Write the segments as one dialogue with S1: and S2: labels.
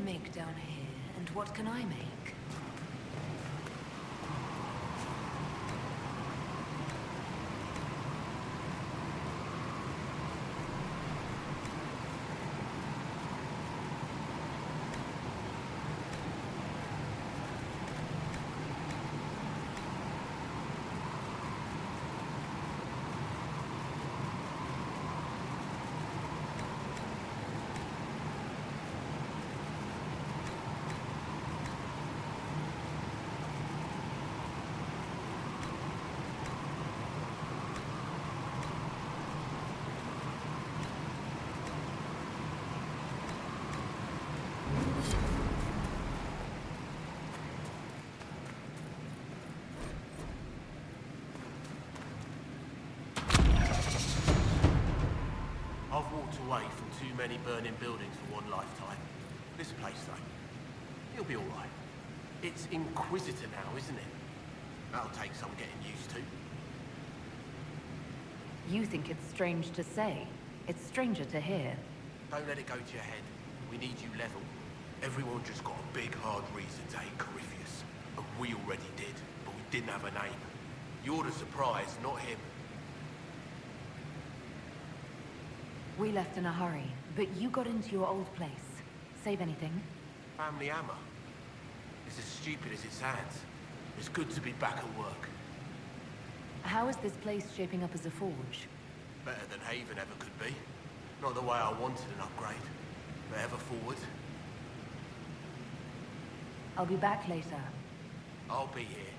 S1: make down here, and what can I make?
S2: I've walked away from too many burning buildings for one lifetime. This place, though, it'll be all right. It's Inquisitor now, isn't it? That'll take some getting used to.
S1: You think it's strange to say. It's stranger to hear.
S2: Don't let it go to your head. We need you level. Everyone just got a big, hard reason to hate Corypheus. And we already did, but we didn't have a name. You're the surprise, not him.
S1: We left in a hurry, but you got into your old place. Save anything?
S2: Family hammer. It's as stupid as it sounds. It's good to be back at work.
S1: How is this place shaping up as a forge?
S2: Better than Haven ever could be. Not the way I wanted an upgrade, but ever forward.
S1: I'll be back later.
S2: I'll be here.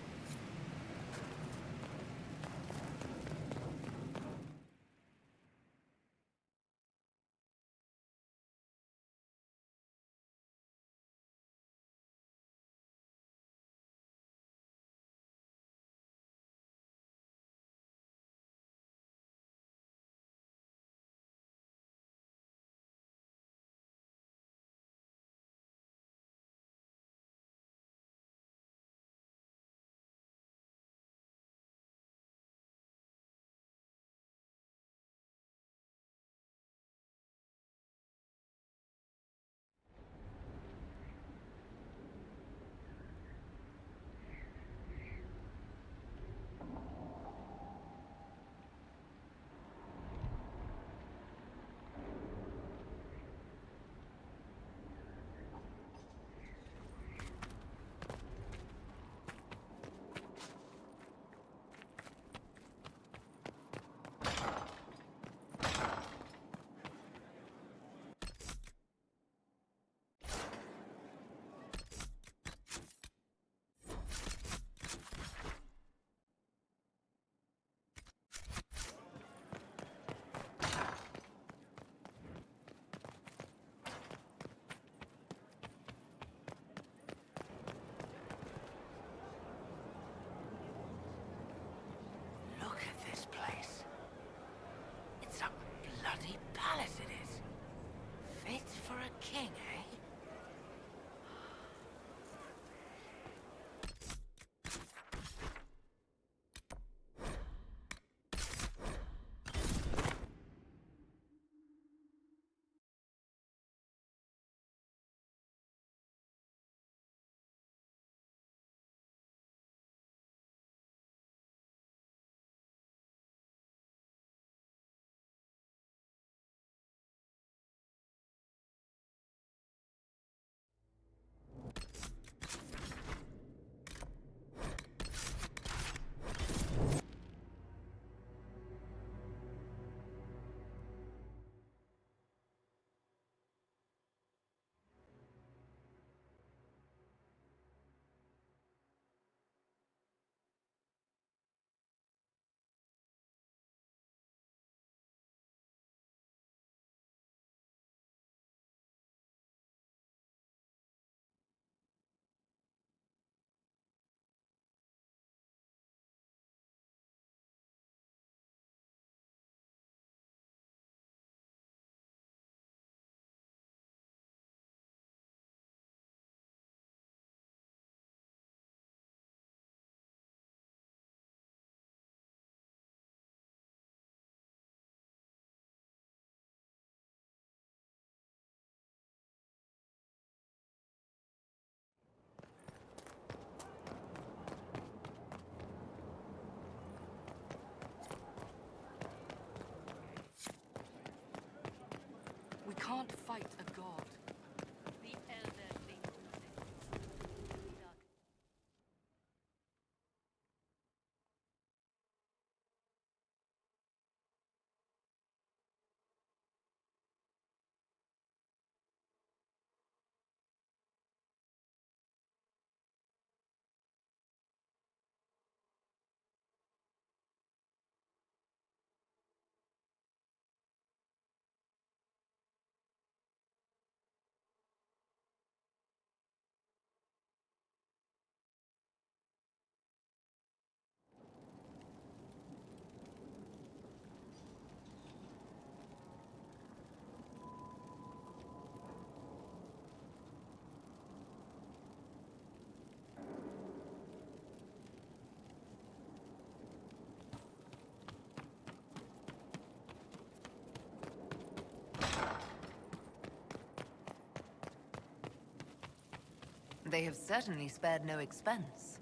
S3: can't fight a god. The elderly.
S1: They have certainly spared no expense.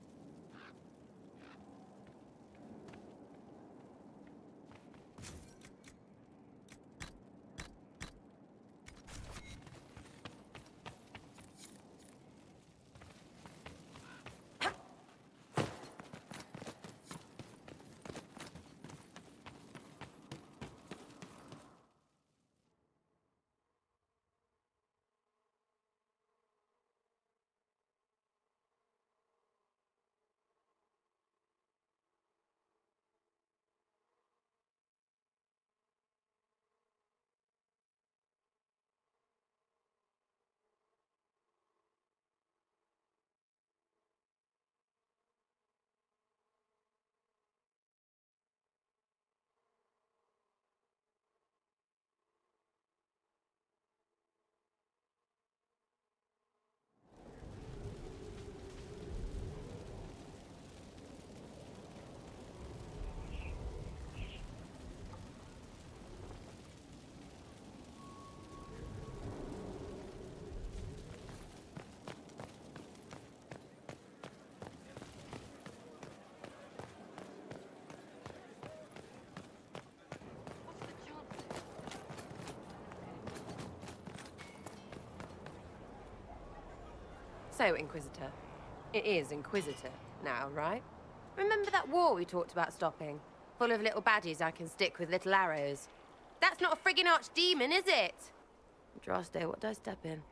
S3: What's the chance?
S4: So, Inquisitor. It is Inquisitor now, right? Remember that war we talked about stopping? Full of little baddies I can stick with little arrows. That's not a friggin' archdemon, is it? Droste, what did I step in?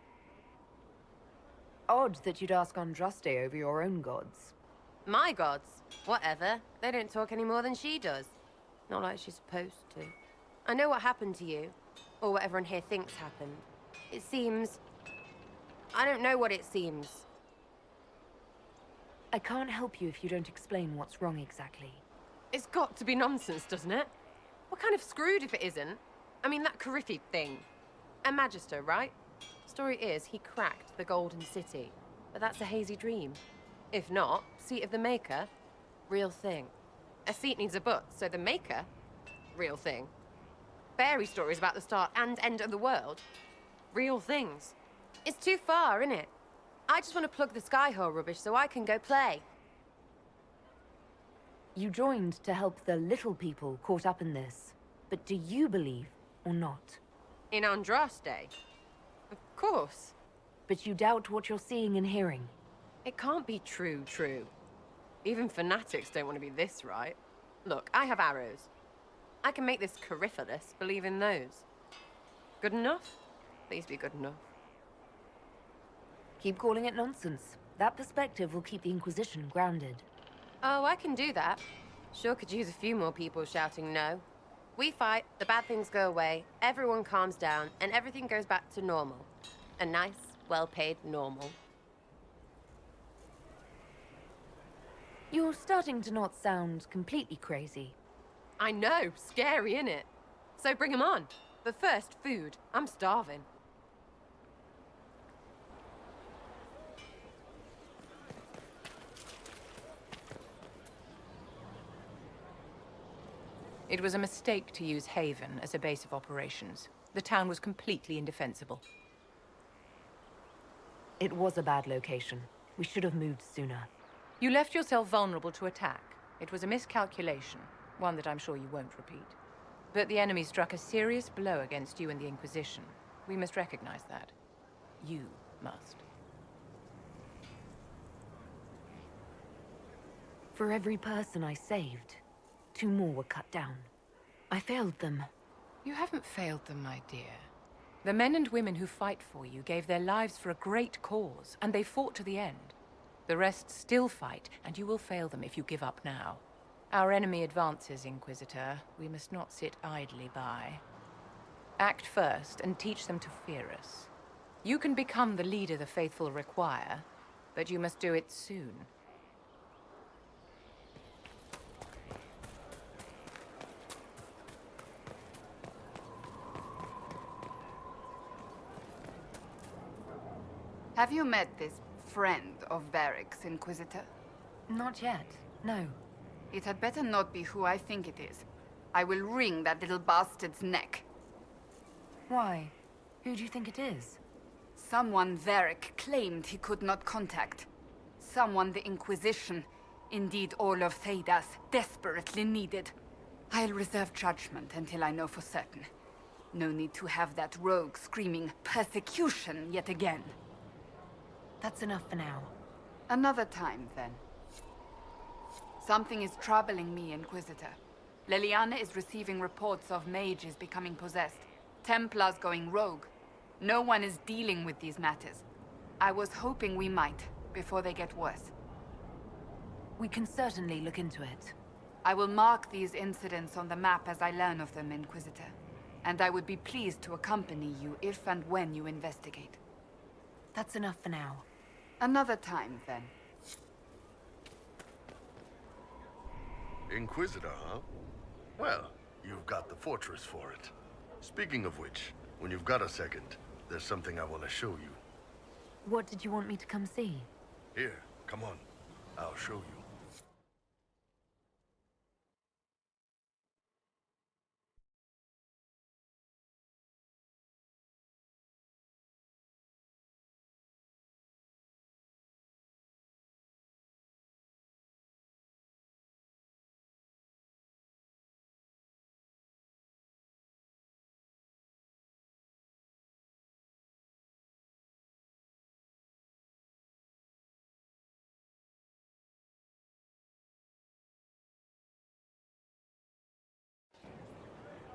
S1: Odd that you'd ask Andraste over your own gods.
S4: My gods. Whatever. They don't talk any more than she does. Not like she's supposed to. I know what happened to you. Or what everyone here thinks happened. It seems... I don't know what it seems.
S1: I can't help you if you don't explain what's wrong exactly.
S4: It's got to be nonsense, doesn't it? We're kind of screwed if it isn't. I mean, that Carifi thing. A Magister, right? Story is, he cracked the Golden City. But that's a hazy dream. If not, seat of the Maker, real thing. A seat needs a butt, so the Maker, real thing. Fairy stories about the start and end of the world, real things. It's too far, innit? I just want to plug the Skyhole rubbish so I can go play.
S1: You joined to help the little people caught up in this. But do you believe or not?
S4: In Andraste? Of course.
S1: But you doubt what you're seeing and hearing.
S4: It can't be true. Even fanatics don't want to be this right. Look, I have arrows. I can make this Cariphilus believe in those. Good enough? Please be good enough.
S1: Keep calling it nonsense. That perspective will keep the Inquisition grounded.
S4: Oh, I can do that. Sure could use a few more people shouting no. We fight, the bad things go away, everyone calms down, and everything goes back to normal. A nice, well-paid normal.
S1: You're starting to not sound completely crazy.
S4: I know, scary, innit? So bring 'em on. But first, food. I'm starving.
S5: It was a mistake to use Haven as a base of operations. The town was completely indefensible.
S1: It was a bad location. We should have moved sooner.
S5: You left yourself vulnerable to attack. It was a miscalculation, one that I'm sure you won't repeat. But the enemy struck a serious blow against you and the Inquisition. We must recognize that. You must.
S1: For every person I saved, 2 more were cut down. I failed them.
S5: You haven't failed them, my dear. The men and women who fight for you gave their lives for a great cause, and they fought to the end. The rest still fight, and you will fail them if you give up now. Our enemy advances, Inquisitor. We must not sit idly by. Act first, and teach them to fear us. You can become the leader the faithful require, but you must do it soon.
S6: Have you met this friend of Varric's, Inquisitor?
S1: Not yet, no.
S6: It had better not be who I think it is. I will wring that little bastard's neck.
S1: Why? Who do you think it is?
S6: Someone Varric claimed he could not contact. Someone the Inquisition, indeed all of Thedas, desperately needed. I'll reserve judgment until I know for certain. No need to have that rogue screaming persecution yet again.
S1: That's enough for now.
S6: Another time, then. Something is troubling me, Inquisitor. Leliana is receiving reports of mages becoming possessed, Templars going rogue. No one is dealing with these matters. I was hoping we might, before they get worse.
S1: We can certainly look into it.
S6: I will mark these incidents on the map as I learn of them, Inquisitor. And I would be pleased to accompany you if and when you investigate.
S1: That's enough for now.
S6: Another time, then.
S7: Inquisitor, huh? Well, you've got the fortress for it. Speaking of which, when you've got a second, there's something I want to show you.
S1: What did you want me to come see?
S7: Here, come on. I'll show you.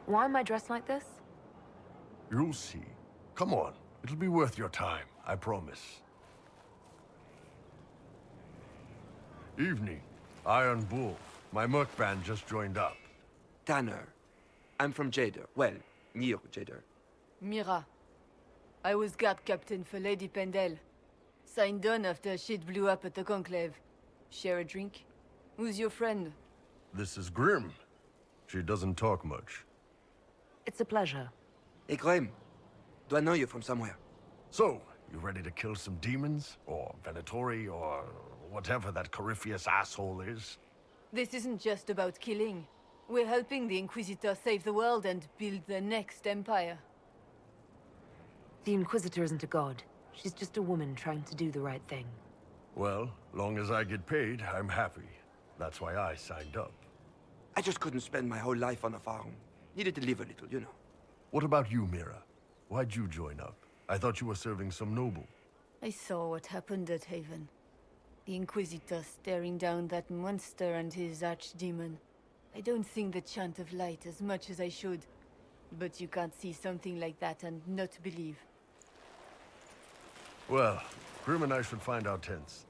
S1: Why am I dressed like this?
S7: You'll see. Come on. It'll be worth your time, I promise. Evening. Iron Bull. My merc band just joined up.
S8: Tanner. I'm from Jader. Well, near Jader.
S9: Mira. I was guard captain for Lady Pendel. Signed on after shit blew up at the Conclave. Share a drink? Who's your friend?
S7: This is Grim. She doesn't talk much.
S1: It's a pleasure.
S8: Hey, Graham. Do I know you from somewhere?
S7: So, you ready to kill some demons? Or Venatori, or whatever that Corypheus asshole is?
S9: This isn't just about killing. We're helping the Inquisitor save the world and build the next empire.
S1: The Inquisitor isn't a god. She's just a woman trying to do the right thing.
S7: Well, long as I get paid, I'm happy. That's why I signed up.
S8: I just couldn't spend my whole life on a farm. Needed to live a little, you know.
S7: What about you, Mira? Why'd you join up? I thought you were serving some noble.
S9: I saw what happened at Haven. The Inquisitor staring down that monster and his archdemon. I don't sing the chant of light as much as I should. But you can't see something like that and not believe.
S7: Well, Grim and I should find our tents.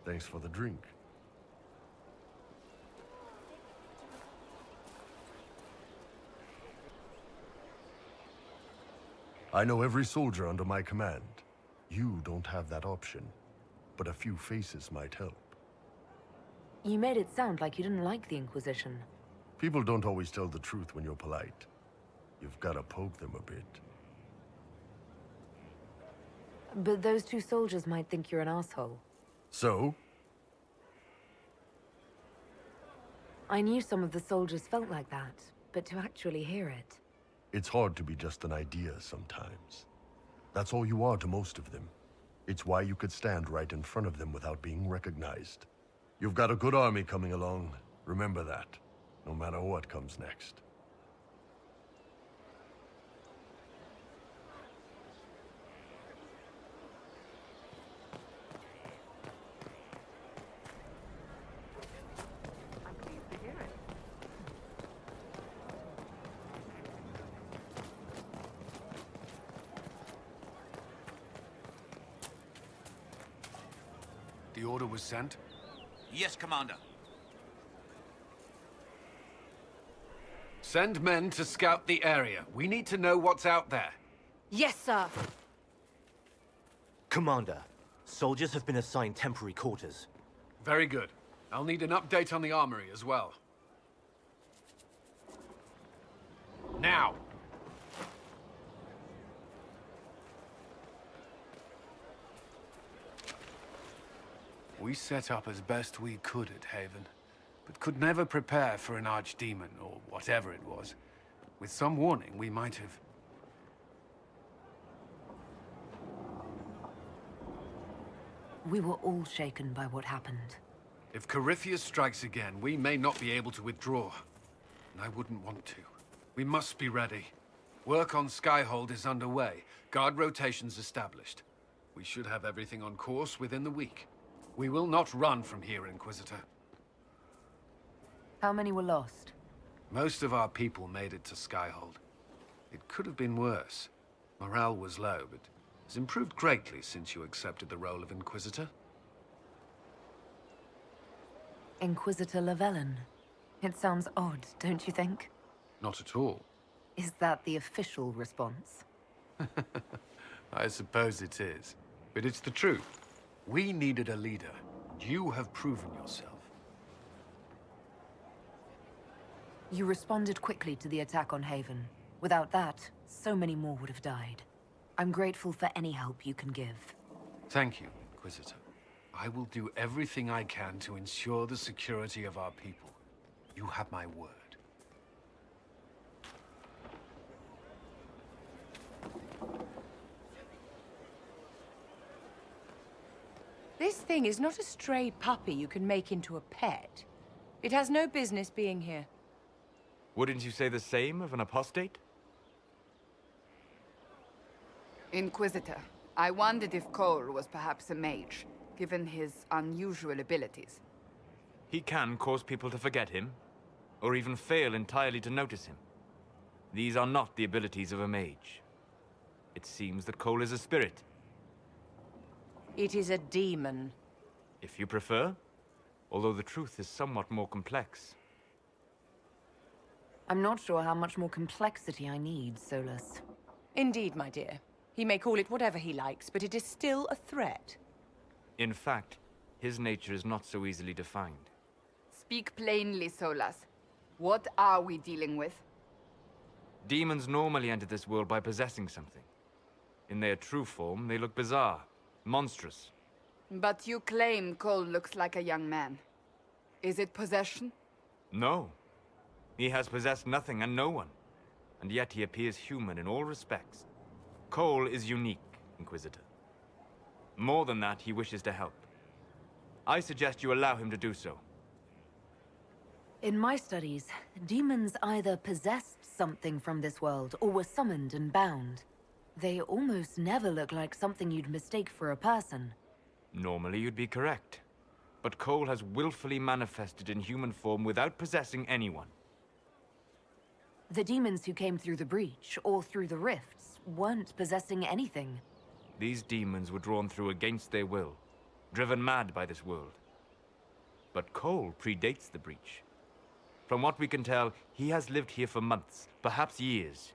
S7: Thanks for the drink. I know every soldier under my command. You don't have that option, but a few faces might help.
S1: You made it sound like you didn't like the Inquisition.
S7: People don't always tell the truth when you're polite. You've got to poke them a bit.
S1: But those 2 soldiers might think you're an asshole.
S7: So?
S1: I knew some of the soldiers felt like that, but to actually hear it...
S7: It's hard to be just an idea sometimes. That's all you are to most of them. It's why you could stand right in front of them without being recognized. You've got a good army coming along. Remember that, no matter what comes next.
S10: was sent?
S11: Yes, Commander.
S10: Send men to scout the area. We need to know what's out there.
S4: Yes, sir.
S12: Commander, soldiers have been assigned temporary quarters.
S10: Very good. I'll need an update on the armory as well. Now! We set up as best we could at Haven, but could never prepare for an archdemon, or whatever it was. With some warning, we might have...
S1: We were all shaken by what happened.
S10: If Corypheus strikes again, we may not be able to withdraw. And I wouldn't want to. We must be ready. Work on Skyhold is underway. Guard rotations established. We should have everything on course within the week. We will not run from here, Inquisitor.
S1: How many were lost?
S10: Most of our people made it to Skyhold. It could have been worse. Morale was low, but has improved greatly since you accepted the role of Inquisitor.
S1: Inquisitor Llewellyn. It sounds odd, don't you think?
S10: Not at all.
S1: Is that the official response?
S10: I suppose it is. But it's the truth. We needed a leader. You have proven yourself.
S1: You responded quickly to the attack on Haven. Without that, so many more would have died. I'm grateful for any help you can give.
S10: Thank you, Inquisitor. I will do everything I can to ensure the security of our people. You have my word.
S5: This thing is not a stray puppy you can make into a pet. It has no business being here.
S11: Wouldn't you say the same of an apostate?
S6: Inquisitor, I wondered if Cole was perhaps a mage, given his unusual abilities.
S11: He can cause people to forget him, or even fail entirely to notice him. These are not the abilities of a mage. It seems that Cole is a spirit.
S5: It is a demon.
S11: If you prefer, although the truth is somewhat more complex.
S1: I'm not sure how much more complexity I need, Solus.
S5: Indeed, my dear. He may call it whatever he likes, but it is still a threat.
S11: In fact, his nature is not so easily defined.
S6: Speak plainly, Solas. What are we dealing with?
S11: Demons normally enter this world by possessing something. In their true form, they look bizarre, monstrous.
S6: But you claim Cole looks like a young man. Is it possession?
S11: No. He has possessed nothing and no one. And yet he appears human in all respects. Cole is unique, Inquisitor. More than that, he wishes to help. I suggest you allow him to do so.
S1: In my studies, demons either possessed something from this world or were summoned and bound. They almost never look like something you'd mistake for a person.
S11: Normally you'd be correct. But Cole has willfully manifested in human form without possessing anyone.
S1: The demons who came through the breach, or through the rifts, weren't possessing anything.
S11: These demons were drawn through against their will, driven mad by this world. But Cole predates the breach. From what we can tell, he has lived here for months, perhaps years.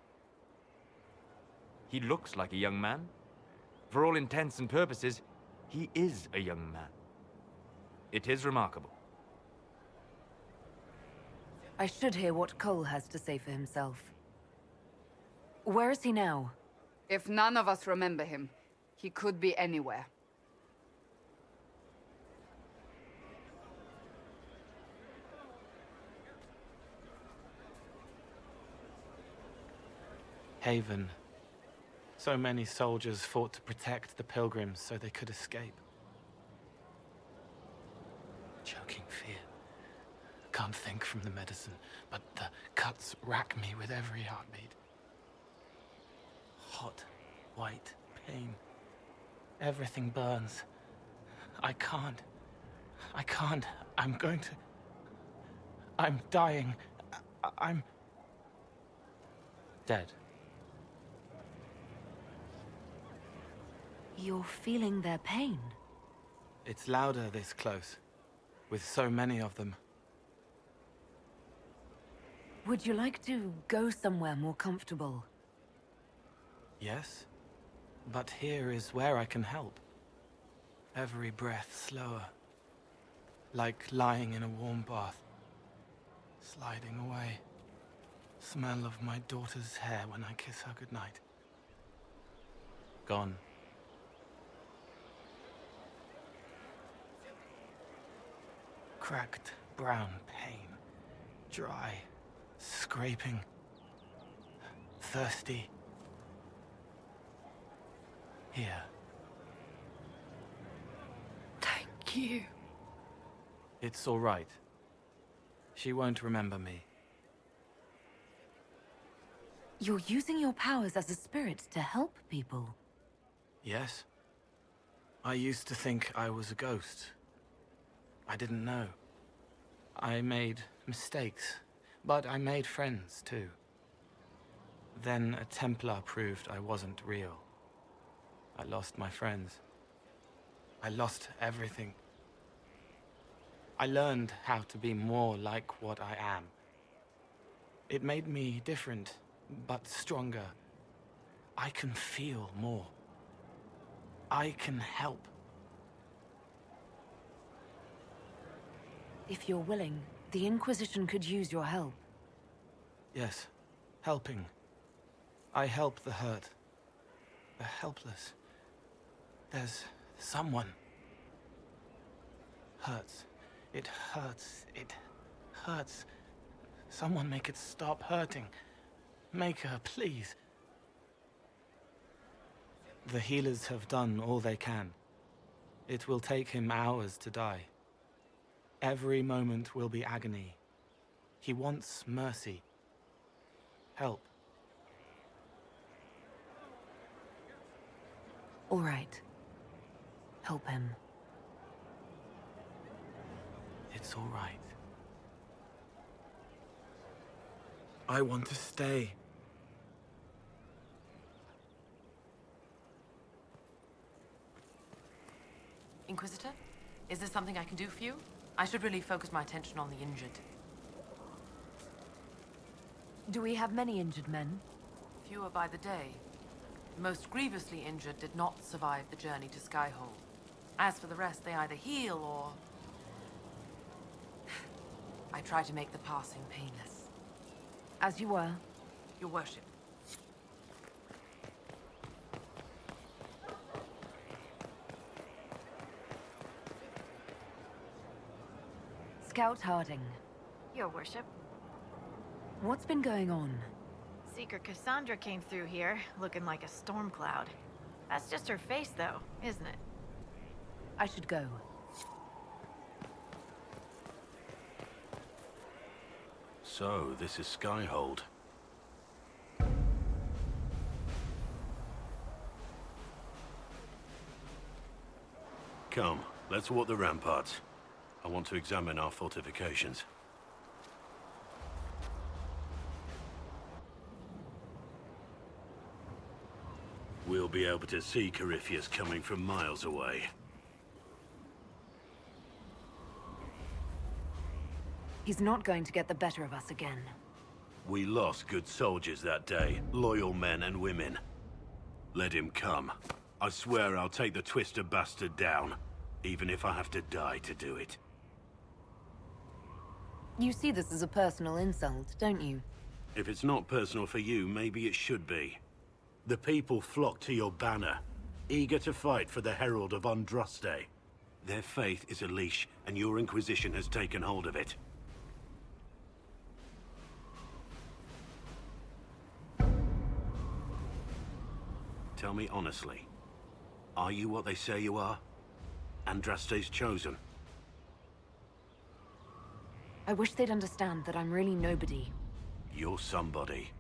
S11: He looks like a young man. For all intents and purposes, he is a young man. It is remarkable.
S1: I should hear what Cole has to say for himself. Where is he now?
S6: If none of us remember him, he could be anywhere.
S13: Haven. So many soldiers fought to protect the pilgrims so they could escape. Choking fear. Can't think from the medicine, but the cuts rack me with every heartbeat. Hot, white pain. Everything burns. I can't. I'm going to... I'm dying. I'm... dead.
S1: You're feeling their pain.
S13: It's louder this close, with so many of them.
S1: Would you like to go somewhere more comfortable?
S13: Yes, but here is where I can help. Every breath slower, like lying in a warm bath, sliding away. Smell of my daughter's hair when I kiss her goodnight. Gone. Cracked brown pain, dry, scraping, thirsty. Here.
S9: Thank you.
S13: It's all right. She won't remember me.
S1: You're using your powers as a spirit to help people.
S13: Yes. I used to think I was a ghost. I didn't know. I made mistakes, but I made friends too. Then a Templar proved I wasn't real. I lost my friends. I lost everything. I learned how to be more like what I am. It made me different, but stronger. I can feel more. I can help.
S1: If you're willing, the Inquisition could use your help.
S13: Yes, helping. I help the hurt, the helpless. There's someone. Hurts. It hurts. It hurts. Someone make it stop hurting. Make her, please. The healers have done all they can. It will take him hours to die. Every moment will be agony. He wants mercy. Help.
S1: All right. Help him.
S13: It's all right. I want to stay.
S5: Inquisitor, is there something I can do for you? I should really focus my attention on the injured.
S1: Do we have many injured men?
S5: Fewer by the day. The most grievously injured did not survive the journey to Skyhold. As for the rest, they either heal or... I try to make the passing painless.
S1: As you were.
S5: Your worship.
S1: Scout Harding.
S14: Your worship.
S1: What's been going on?
S14: Seeker Cassandra came through here, looking like a storm cloud. That's just her face, though, isn't it?
S1: I should go.
S15: So, this is Skyhold. Come, let's walk the ramparts. I want to examine our fortifications. We'll be able to see Corypheus coming from miles away.
S1: He's not going to get the better of us again.
S15: We lost good soldiers that day, loyal men and women. Let him come. I swear I'll take the Twister bastard down, even if I have to die to do it.
S1: You see this as a personal insult, don't you?
S15: If it's not personal for you, maybe it should be. The people flock to your banner, eager to fight for the Herald of Andraste. Their faith is a leash, and your Inquisition has taken hold of it. Tell me honestly, are you what they say you are? Andraste's chosen?
S1: I wish they'd understand that I'm really nobody.
S15: You're somebody.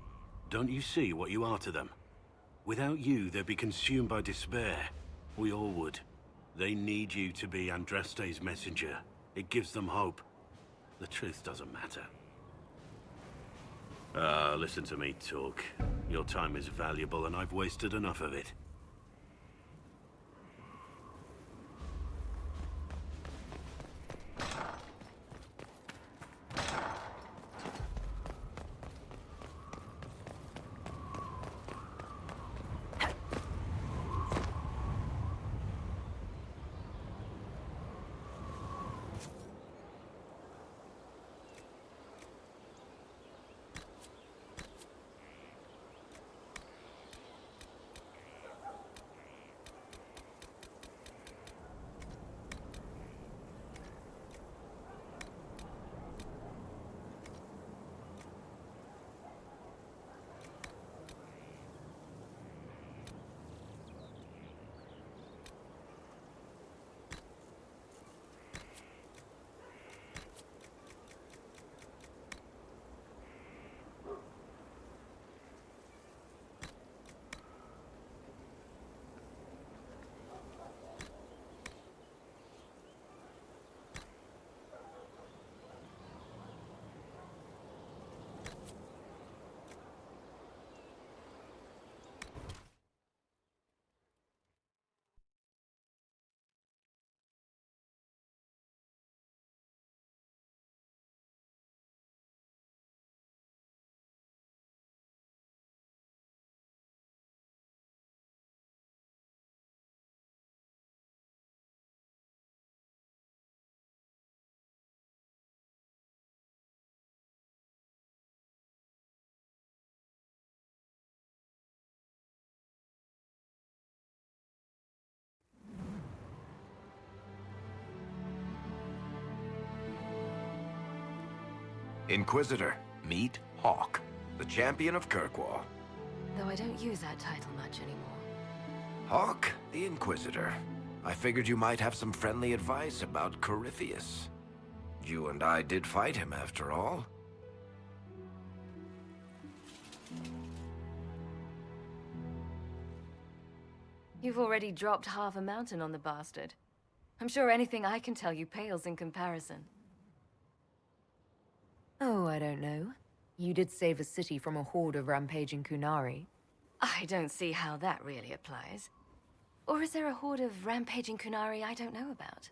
S15: Don't you see what you are to them? Without you, they'd be consumed by despair. We all would. They need you to be Andraste's messenger. It gives them hope. The truth doesn't matter. Listen to me talk. Your time is valuable and I've wasted enough of it.
S16: Inquisitor, meet Hawk, the champion of Kirkwall.
S17: Though I don't use that title much anymore.
S16: Hawk, the Inquisitor. I figured you might have some friendly advice about Corypheus. You and I did fight him, after all.
S17: You've already dropped half a mountain on the bastard. I'm sure anything I can tell you pales in comparison.
S1: Oh, I don't know. You did save a city from a horde of rampaging Kunari.
S17: I don't see how that really applies. Or is there a horde of rampaging Kunari I don't know about?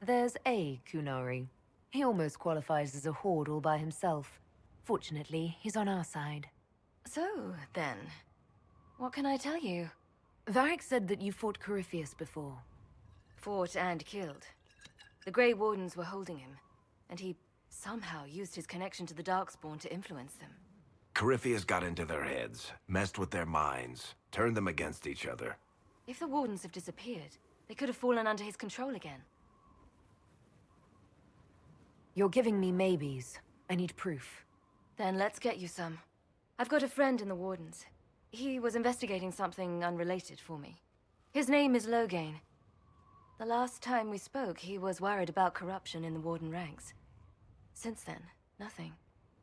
S1: There's a Kunari. He almost qualifies as a horde all by himself. Fortunately, he's on our side.
S17: So, then, what can I tell you?
S1: Varric said that you fought Corypheus before.
S17: Fought and killed. The Grey Wardens were holding him, and he somehow used his connection to the Darkspawn to influence them.
S16: Corypheus got into their heads, messed with their minds, turned them against each other.
S17: If the Wardens have disappeared, they could have fallen under his control again.
S1: You're giving me maybes. I need proof.
S17: Then let's get you some. I've got a friend in the Wardens. He was investigating something unrelated for me. His name is Loghain. The last time we spoke, he was worried about corruption in the Warden ranks. Since then, nothing.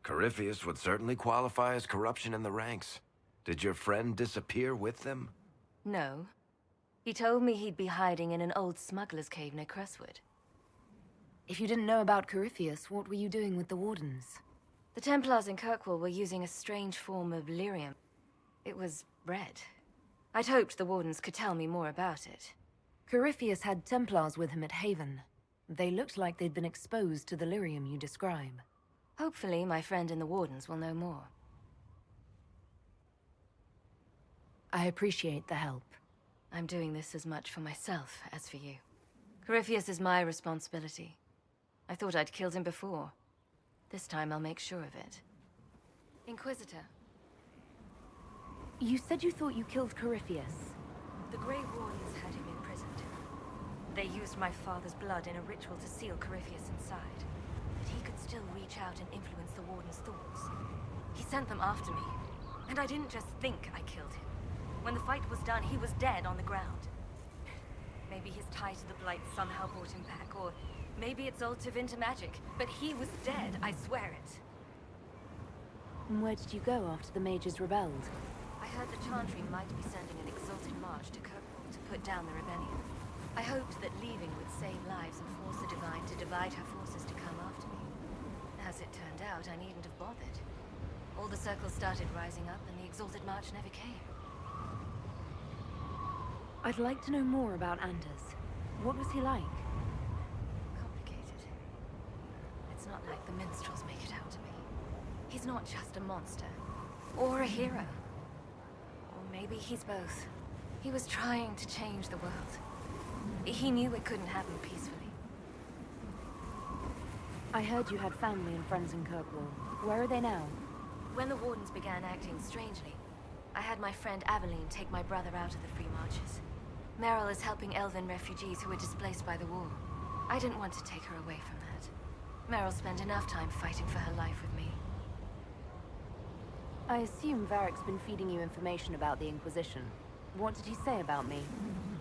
S16: Corypheus would certainly qualify as corruption in the ranks. Did your friend disappear with them?
S17: No. He told me he'd be hiding in an old smuggler's cave near Crestwood.
S1: If you didn't know about Corypheus, what were you doing with the Wardens?
S17: The Templars in Kirkwall were using a strange form of lyrium. It was red. I'd hoped the Wardens could tell me more about it.
S1: Corypheus had Templars with him at Haven. They looked like they'd been exposed to the lyrium you describe.
S17: Hopefully, my friend in the Wardens will know more.
S1: I appreciate the help.
S17: I'm doing this as much for myself as for you. Corypheus is my responsibility. I thought I'd killed him before. This time I'll make sure of it. Inquisitor.
S1: You said you thought you killed Corypheus.
S17: The Grey Wardens had him imprisoned. They used my father's blood in a ritual to seal Corypheus inside. But he could still reach out and influence the Warden's thoughts. He sent them after me. And I didn't just think I killed him. When the fight was done, he was dead on the ground. Maybe his tie to the Blight somehow brought him back, or maybe it's altered into magic. But he was dead, I swear it.
S1: And where did you go after the mages rebelled?
S17: I heard the Chantry might be sending an exalted march to Kirkwall to put down the rebellion. I hoped that leaving would save lives and force the Divine to divide her forces to come after me. As it turned out, I needn't have bothered. All the circles started rising up, and the exalted march never came.
S1: I'd like to know more about Anders. What was he like?
S17: Complicated. It's not like the minstrels make it out to be. He's not just a monster. Or a hero. Or maybe he's both. He was trying to change the world. He knew it couldn't happen peacefully.
S1: I heard you had family and friends in Kirkwall. Where are they now?
S17: When the Wardens began acting strangely, I had my friend Aveline take my brother out of the Free Marches. Meryl is helping Elven refugees who were displaced by the war. I didn't want to take her away from that. Meryl spent enough time fighting for her life with me.
S1: I assume Varric's been feeding you information about the Inquisition. What did he say about me?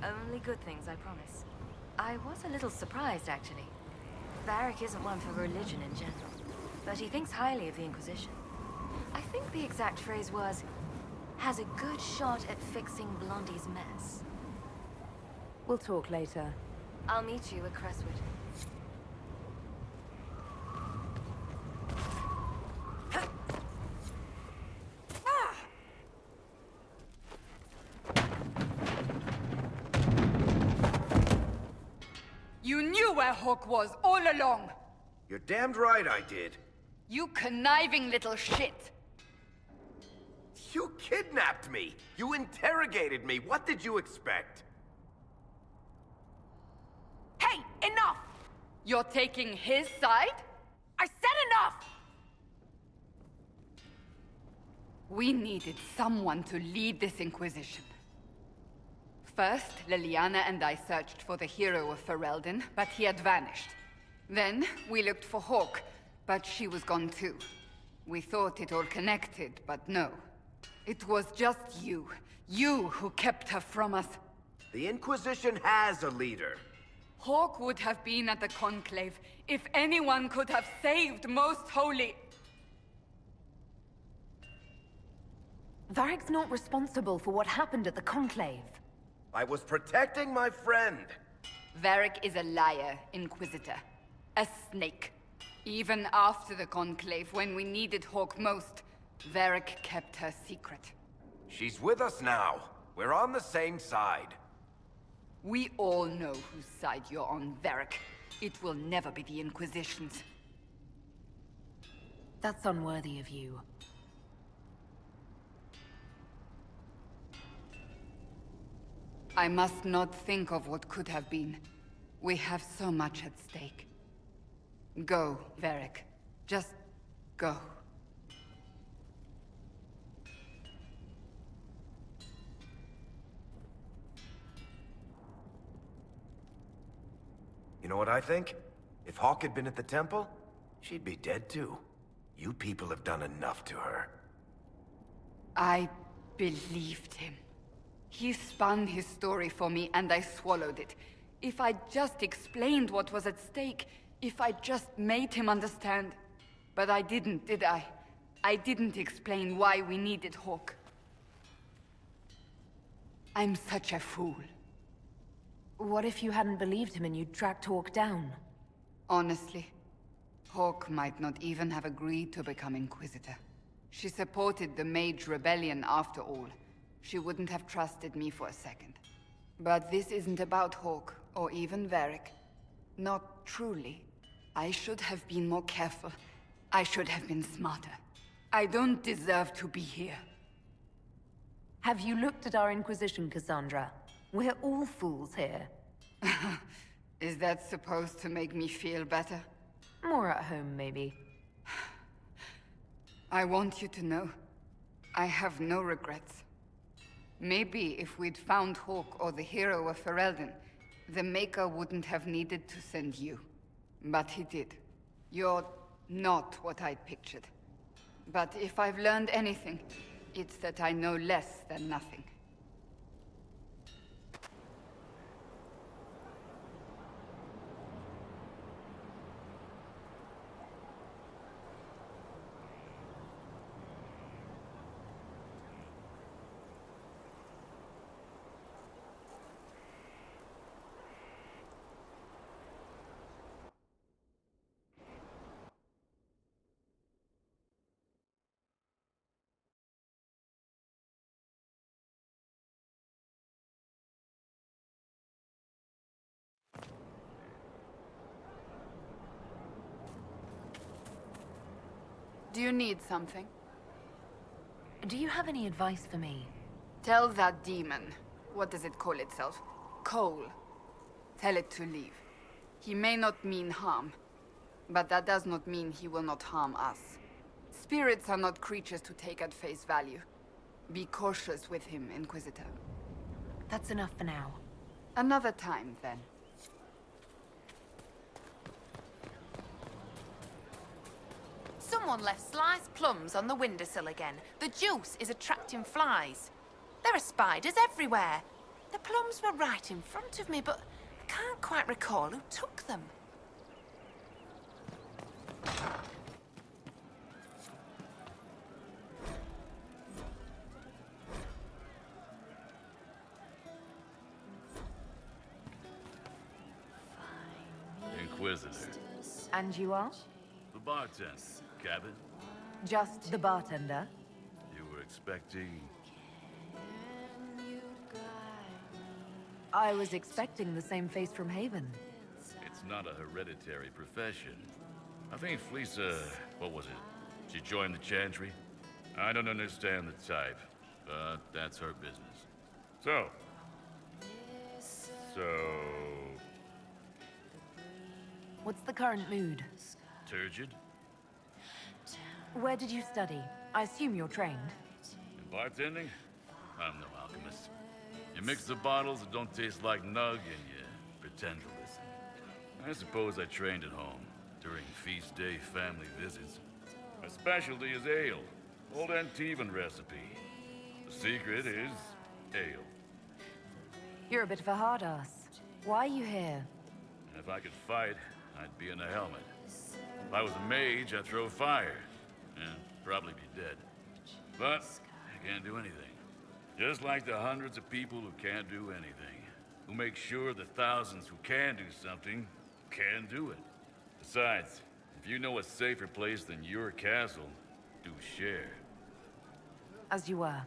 S17: Only good things, I promise. I was a little surprised, actually. Varric isn't one for religion in general, but he thinks highly of the Inquisition. I think the exact phrase was, has a good shot at fixing Blondie's mess.
S1: We'll talk later.
S17: I'll meet you at Crestwood.
S6: You knew where Hawk was all along!
S16: You're damned right I did.
S6: You conniving little shit!
S16: You kidnapped me! You interrogated me! What did you expect?
S6: Hey, enough! You're taking his side? I said enough! We needed someone to lead this Inquisition. First, Liliana and I searched for the hero of Ferelden, but he had vanished. Then, we looked for Hawk, But she was gone too. We thought it all connected, but no. It was just you. You who kept her from us.
S16: The Inquisition has a leader.
S6: Hawk would have been at the Conclave if anyone could have saved Most Holy.
S1: Varric's not responsible for what happened at the Conclave.
S16: I was protecting my friend.
S6: Varric is a liar, Inquisitor. A snake. Even after the Conclave, when we needed Hawk most, Varric kept her secret.
S16: She's with us now. We're on the same side.
S6: We all know whose side you're on, Varric. It will never be the Inquisition's.
S1: That's unworthy of you.
S6: I must not think of what could have been. We have so much at stake. Go, Varric. Just go.
S16: You know what I think? If Hawk had been at the temple, she'd be dead too. You people have done enough to her.
S6: I believed him. He spun his story for me, and I swallowed it. If I just explained what was at stake, if I just made him understand. But I didn't, did I? I didn't explain why we needed Hawk. I'm such a fool.
S1: What if you hadn't believed him and you'd tracked Hawk down?
S6: Honestly, Hawk might not even have agreed to become Inquisitor. She supported the Mage Rebellion after all. She wouldn't have trusted me for a second. But this isn't about Hawk, or even Varric. Not truly. I should have been more careful. I should have been smarter. I don't deserve to be here.
S1: Have you looked at our Inquisition, Cassandra? We're all fools here.
S6: Is that supposed to make me feel better?
S1: More at home, maybe.
S6: I want you to know, I have no regrets. Maybe if we'd found Hawk or the hero of Ferelden, the Maker wouldn't have needed to send you. But he did. You're not what I'd pictured. But if I've learned anything, it's that I know less than nothing. Do you need something?
S1: Do you have any advice for me?
S6: Tell that demon, what does it call itself? Cole. Tell it to leave. He may not mean harm, but that does not mean he will not harm us. Spirits are not creatures to take at face value. Be cautious with him, Inquisitor.
S1: That's enough for now.
S6: Another time, then.
S18: Someone left sliced plums on the windowsill again. The juice is attracting flies. There are spiders everywhere. The plums were right in front of me, but I can't quite recall who took them.
S19: Inquisitor.
S1: And you are?
S19: The bartender. Cabin?
S1: Just the bartender?
S19: You were expecting...
S1: I was expecting the same face from Haven.
S19: It's not a hereditary profession. I think Fleesa... what was it? She joined the Chantry? I don't understand the type, but that's her business. So...
S1: What's the current mood?
S19: Turgid?
S1: Where did you study? I assume you're trained.
S19: In bartending? I'm no alchemist. You mix the bottles that don't taste like nug and you pretend to listen. I suppose I trained at home. during feast day family visits. My specialty is ale. Old Antivan recipe. The secret is ale.
S1: You're a bit of a hard ass. Why are you here?
S19: And if I could fight, I'd be in a helmet. If I was a mage, I'd throw fire. And probably be dead. But I can't do anything. Just like the hundreds of people who can't do anything. Who make sure the thousands who can do something can do it. Besides, if you know a safer place than your castle, do share.
S1: As you were.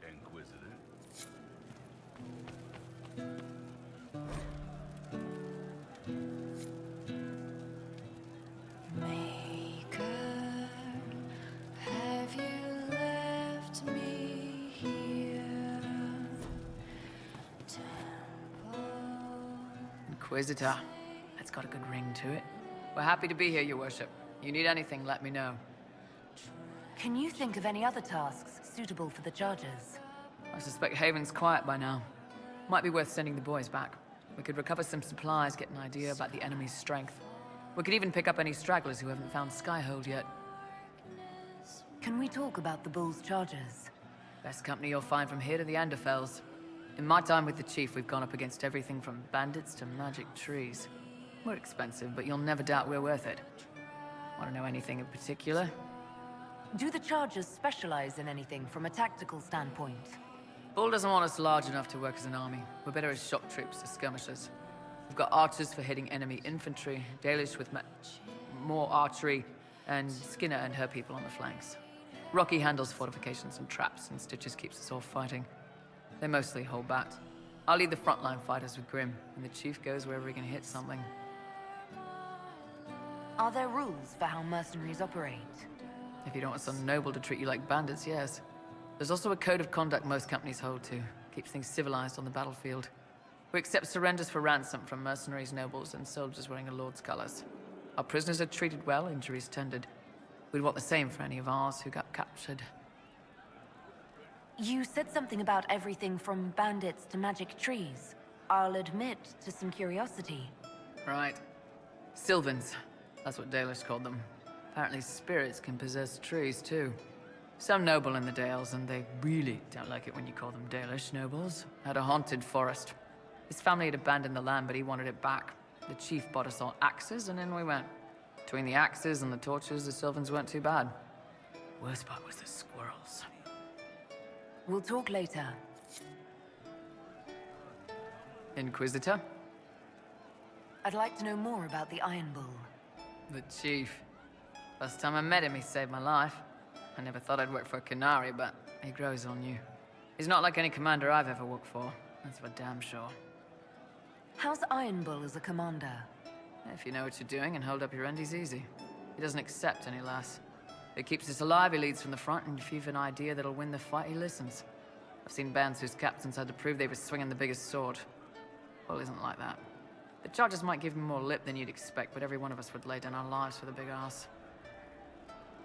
S19: Inquisitor.
S20: Maker, have you left me here?
S21: Inquisitor. That's got a good ring to it. We're happy to be here, your worship. You need anything, let me know.
S1: Can you think of any other tasks suitable for the Chargers?
S21: I suspect Haven's quiet by now. Might be worth sending the boys back. We could recover some supplies, get an idea about the enemy's strength. We could even pick up any stragglers who haven't found Skyhold yet.
S1: Can we talk about the Bull's Chargers?
S21: Best company you'll find from here to the Anderfells. In my time with the Chief, we've gone up against everything from bandits to magic trees. We're expensive, but you'll never doubt we're worth it. Want to know anything in particular?
S1: Do the Chargers specialize in anything from a tactical standpoint?
S21: Bull doesn't want us large enough to work as an army. We're better as shock troops, as skirmishers. We've got archers for hitting enemy infantry, Dalish with more archery, and Skinner and her people on the flanks. Rocky handles fortifications and traps, and Stitches keeps us all fighting. They mostly hold back. I'll lead the frontline fighters with Grim, and the Chief goes wherever he can hit something.
S1: Are there rules for how mercenaries operate?
S21: If you don't want some noble to treat you like bandits, yes. There's also a code of conduct most companies hold to. Keeps things civilized on the battlefield. We accept surrenders for ransom from mercenaries, nobles, and soldiers wearing a lord's colors. Our prisoners are treated well, injuries tended. We'd want the same for any of ours who got captured.
S1: You said something about everything from bandits to magic trees. I'll admit to some curiosity.
S21: Right. Sylvans. That's what Dalish called them. Apparently spirits can possess trees, too. Some noble in the Dales, and they really don't like it when you call them Dalish nobles, had a haunted forest. His family had abandoned the land, but he wanted it back. The Chief bought us all axes, and in we went. Between the axes and the torches, the Sylvans weren't too bad. Worst part was the squirrels.
S1: We'll talk later.
S21: Inquisitor?
S1: I'd like to know more about the Iron Bull.
S21: The Chief. Last time I met him, he saved my life. I never thought I'd work for a Canary, but he grows on you. He's not like any commander I've ever worked for. That's for damn sure.
S1: How's Iron Bull as a commander?
S21: If you know what you're doing and hold up your end, he's easy. He doesn't accept any less. He keeps us alive, he leads from the front, and if you've an idea that'll win the fight, he listens. I've seen bands whose captains had to prove they were swinging the biggest sword. Bull isn't like that. The Chargers might give him more lip than you'd expect, but every one of us would lay down our lives for the big ass.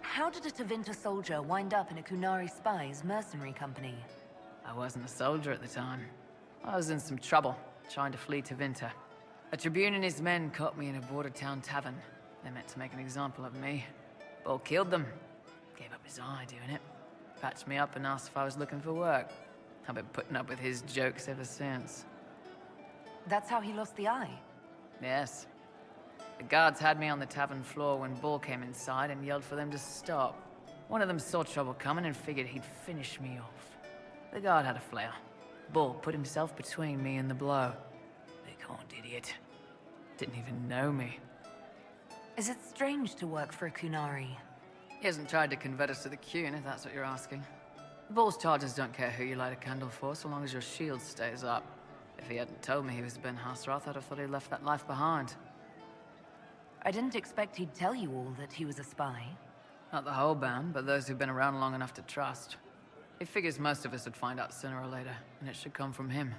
S1: How did a Tevinter soldier wind up in a Kunari spy's mercenary company?
S21: I wasn't a soldier at the time. I was in some trouble, trying to flee Tevinter. A Tribune and his men caught me in a border town tavern. They meant to make an example of me. Bull killed them. Gave up his eye doing it. Patched me up and asked if I was looking for work. I've been putting up with his jokes ever since.
S1: That's how he lost the eye?
S21: Yes. The guards had me on the tavern floor when Bull came inside and yelled for them to stop. One of them saw trouble coming and figured he'd finish me off. The guard had a flare. Bull put himself between me and the blow. Big-horned idiot. Didn't even know me.
S1: Is it strange to work for a Kunari?
S21: He hasn't tried to convert us to the Qun, if that's what you're asking. The Bull's Chargers don't care who you light a candle for, so long as your shield stays up. If he hadn't told me he was Ben Hasrath, I'd have thought he'd left that life behind.
S1: I didn't expect he'd tell you all that he was a spy.
S21: Not the whole band, but those who've been around long enough to trust. He figures most of us would find out sooner or later, and it should come from him.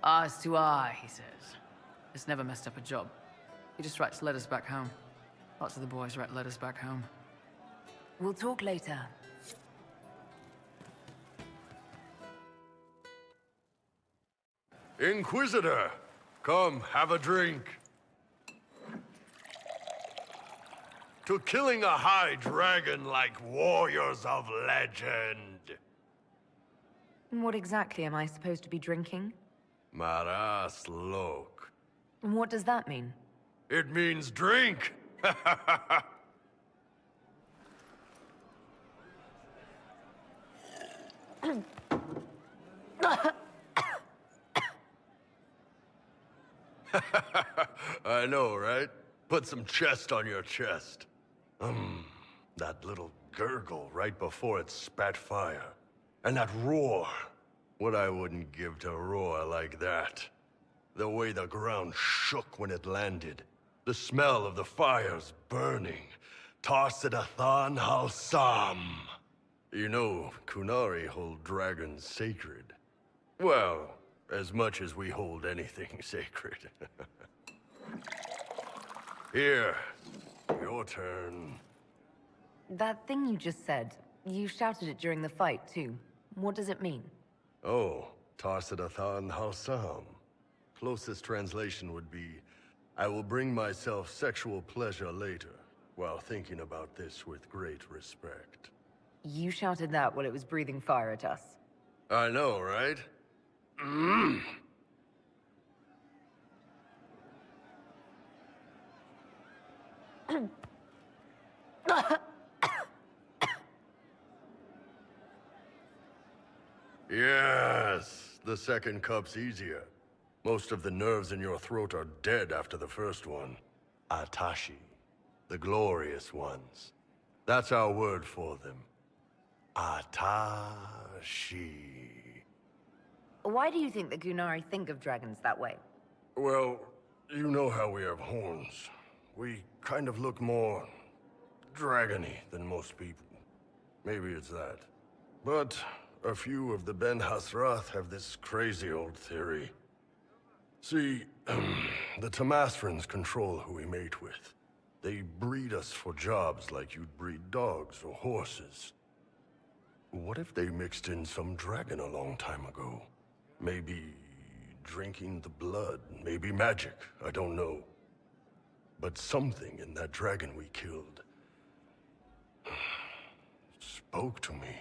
S21: Eyes to eye, he says. It's never messed up a job. He just writes letters back home. Lots of the boys write letters back home.
S1: We'll talk later.
S7: Inquisitor! Come, have a drink. to killing a high dragon like warriors of legend.
S1: What exactly am I supposed to be drinking?
S7: Maras lok.
S1: What does that mean?
S7: It means drink! I know, right? Put some chest on your chest. That little gurgle right before it spat fire. And that roar. What I wouldn't give to roar like that. The way the ground shook when it landed. The smell of the fires burning. Tarsidathan Halsam. You know, Kunari hold dragons sacred. Well, as much as we hold anything sacred. Here, your turn.
S1: That thing you just said, you shouted it during the fight, too. What does it mean?
S7: Oh, Tarsidathan Halsam. Closest translation would be, I will bring myself sexual pleasure later, while thinking about this with great respect.
S1: You shouted that while it was breathing fire at us.
S7: I know, right? Yes, the second cup's easier. Most of the nerves in your throat are dead after the first one. Atashi, the glorious ones. That's our word for them. Atashi.
S1: Why do you think the Gunari think of dragons that way?
S7: Well, you know how we have horns. We kind of look more dragony than most people. Maybe it's that. But a few of the Ben Hasrath have this crazy old theory. See, the Tamasrans control who we mate with. They breed us for jobs like you'd breed dogs or horses. What if they mixed in some dragon a long time ago? Maybe drinking the blood, maybe magic, I don't know. But something in that dragon we killed spoke to me.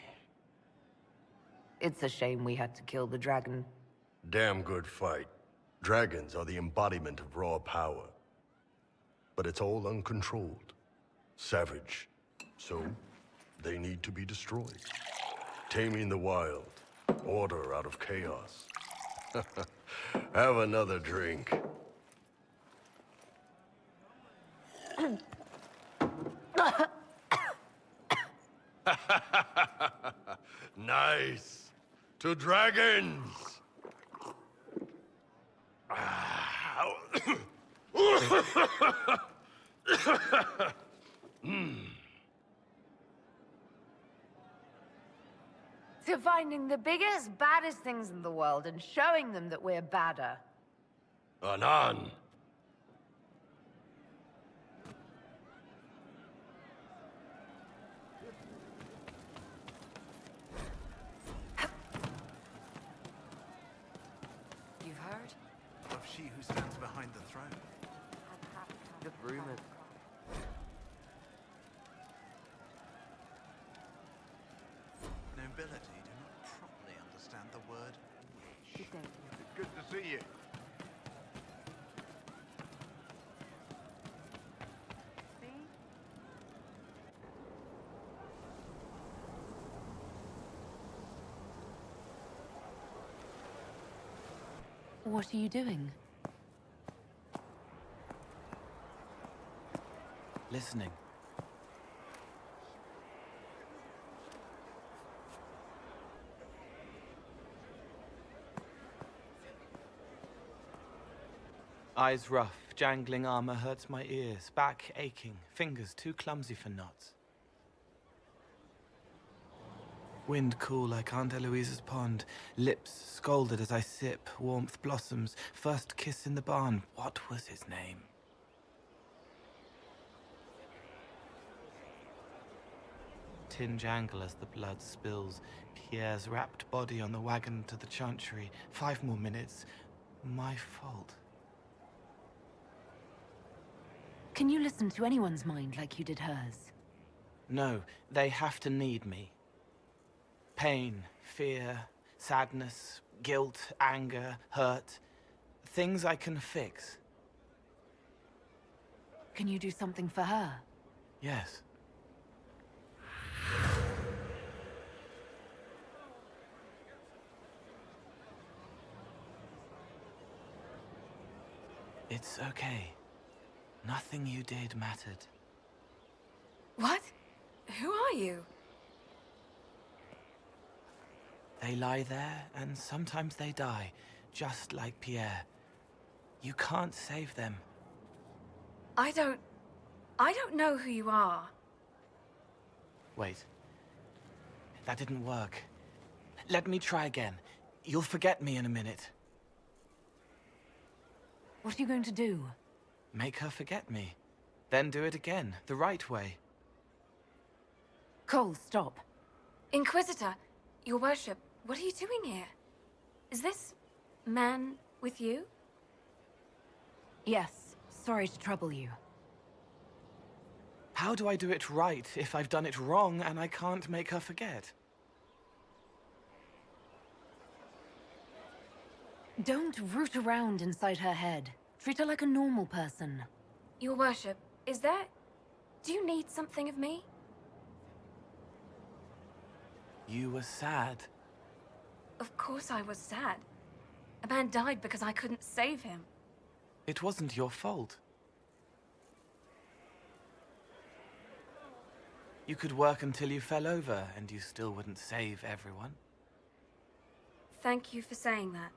S1: It's a shame we had to kill the dragon.
S7: Damn good fight. Dragons are the embodiment of raw power. But it's all uncontrolled. Savage. So, they need to be destroyed. Taming the wild. Order out of chaos. Have another drink. Nice. To dragons!
S1: To finding the biggest, baddest things in the world and showing them that we're badder.
S7: Anan!
S17: You've heard?
S2: Of she who stands behind the throne.
S4: The rumors.
S2: Nobility do not properly understand the word wish.
S22: It's good to see you.
S1: What are you doing?
S13: Listening. Eyes rough, jangling armor hurts my ears, back aching, fingers too clumsy for knots. Wind cool like Aunt Eloise's pond, lips scalded as I sip, warmth blossoms, first kiss in the barn, what was his name? Tin jangle as the blood spills, Pierre's wrapped body on the wagon to the chantry, 5 more minutes, my fault.
S1: Can you listen to anyone's mind like you did hers?
S13: No, they have to need me. Pain, fear, sadness, guilt, anger, hurt. Things I can fix.
S1: Can you do something for her?
S13: Yes. It's okay. Nothing you did mattered.
S17: What? Who are you?
S13: They lie there, and sometimes they die, just like Pierre. You can't save them.
S17: I don't know who you are.
S13: Wait. That didn't work. Let me try again. You'll forget me in a minute.
S1: What are you going to do?
S13: Make her forget me. Then do it again, the right way.
S1: Cole, stop.
S17: Inquisitor, your worship, what are you doing here? Is this man with you?
S1: Yes, sorry to trouble you.
S13: How do I do it right if I've done it wrong and I can't make her forget?
S1: Don't root around inside her head. Treat her like a normal person.
S17: Your worship, is there... Do you need something of me?
S13: You were sad.
S17: Of course I was sad. A man died because I couldn't save him.
S13: It wasn't your fault. You could work until you fell over, and you still wouldn't save everyone.
S17: Thank you for saying that.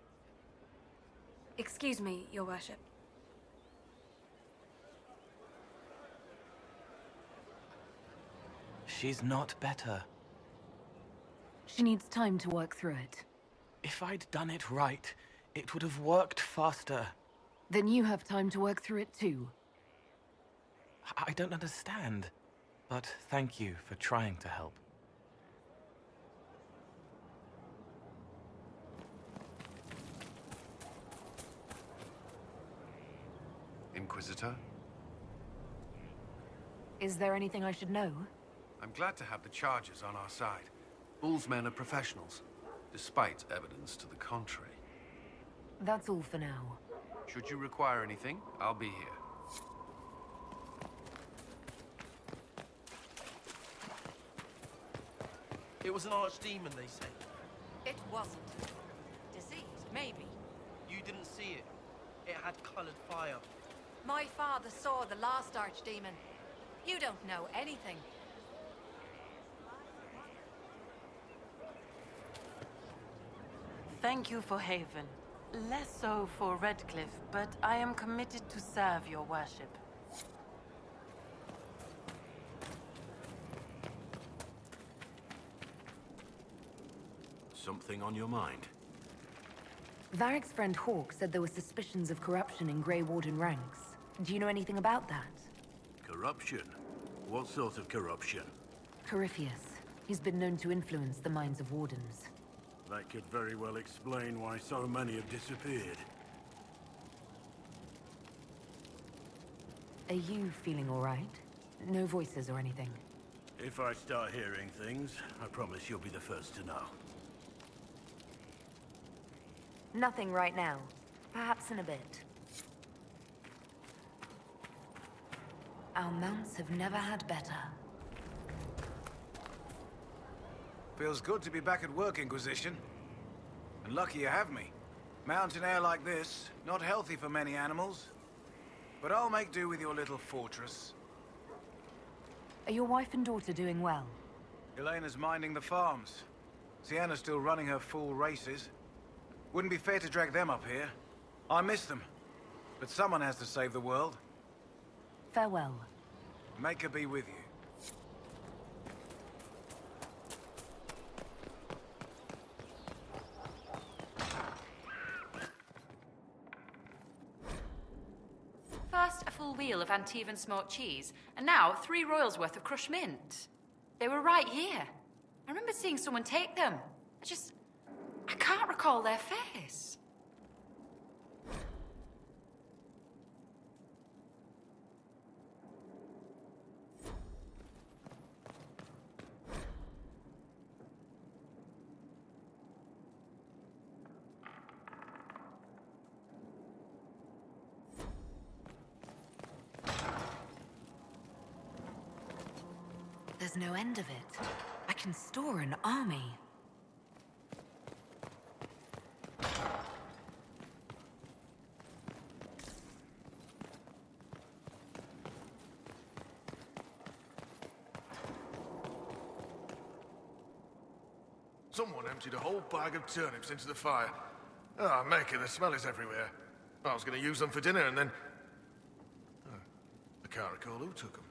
S17: Excuse me, your worship.
S13: She's not better.
S1: She needs time to work through it.
S13: If I'd done it right, it would have worked faster.
S1: Then you have time to work through it too.
S13: I don't understand. But thank you for trying to help.
S10: Inquisitor?
S1: Is there anything I should know?
S10: I'm glad to have the Chargers on our side. Bull's men are professionals, despite evidence to the contrary.
S1: That's all for now.
S10: Should you require anything, I'll be here.
S3: It was an archdemon, they say.
S22: It wasn't. Diseased, maybe.
S3: You didn't see it. It had colored fire.
S22: My father saw the last archdemon. You don't know anything.
S23: Thank you for Haven. Less so for Redcliffe, but I am committed to serve your worship.
S15: Something on your mind?
S1: Varric's friend Hawk said there were suspicions of corruption in Grey Warden ranks. Do you know anything about that?
S15: Corruption? What sort of corruption?
S1: Corypheus. He's been known to influence the minds of Wardens.
S15: That could very well explain why so many have disappeared.
S1: Are you feeling all right? No voices or anything?
S15: If I start hearing things, I promise you'll be the first to know.
S1: Nothing right now. Perhaps in a bit. Our mounts have never had better.
S24: Feels good to be back at work, Inquisition. And lucky you have me. Mountain air like this, not healthy for many animals. But I'll make do with your little fortress.
S1: Are your wife and daughter doing well?
S24: Elena's minding the farms. Sienna's still running her full races. Wouldn't be fair to drag them up here. I miss them. But someone has to save the world.
S1: Farewell.
S24: Make her be with you.
S25: First, a full wheel of Antivan smoked cheese, and now 3 royals worth of crushed mint. They were right here. I remember seeing someone take them. I can't recall their face.
S1: there's no end of it. I can store an army.
S5: Someone emptied a whole bag of turnips into the fire. Ah, Maker, the smell is everywhere. I was going to use them for dinner and then... Oh, I can't recall who took them.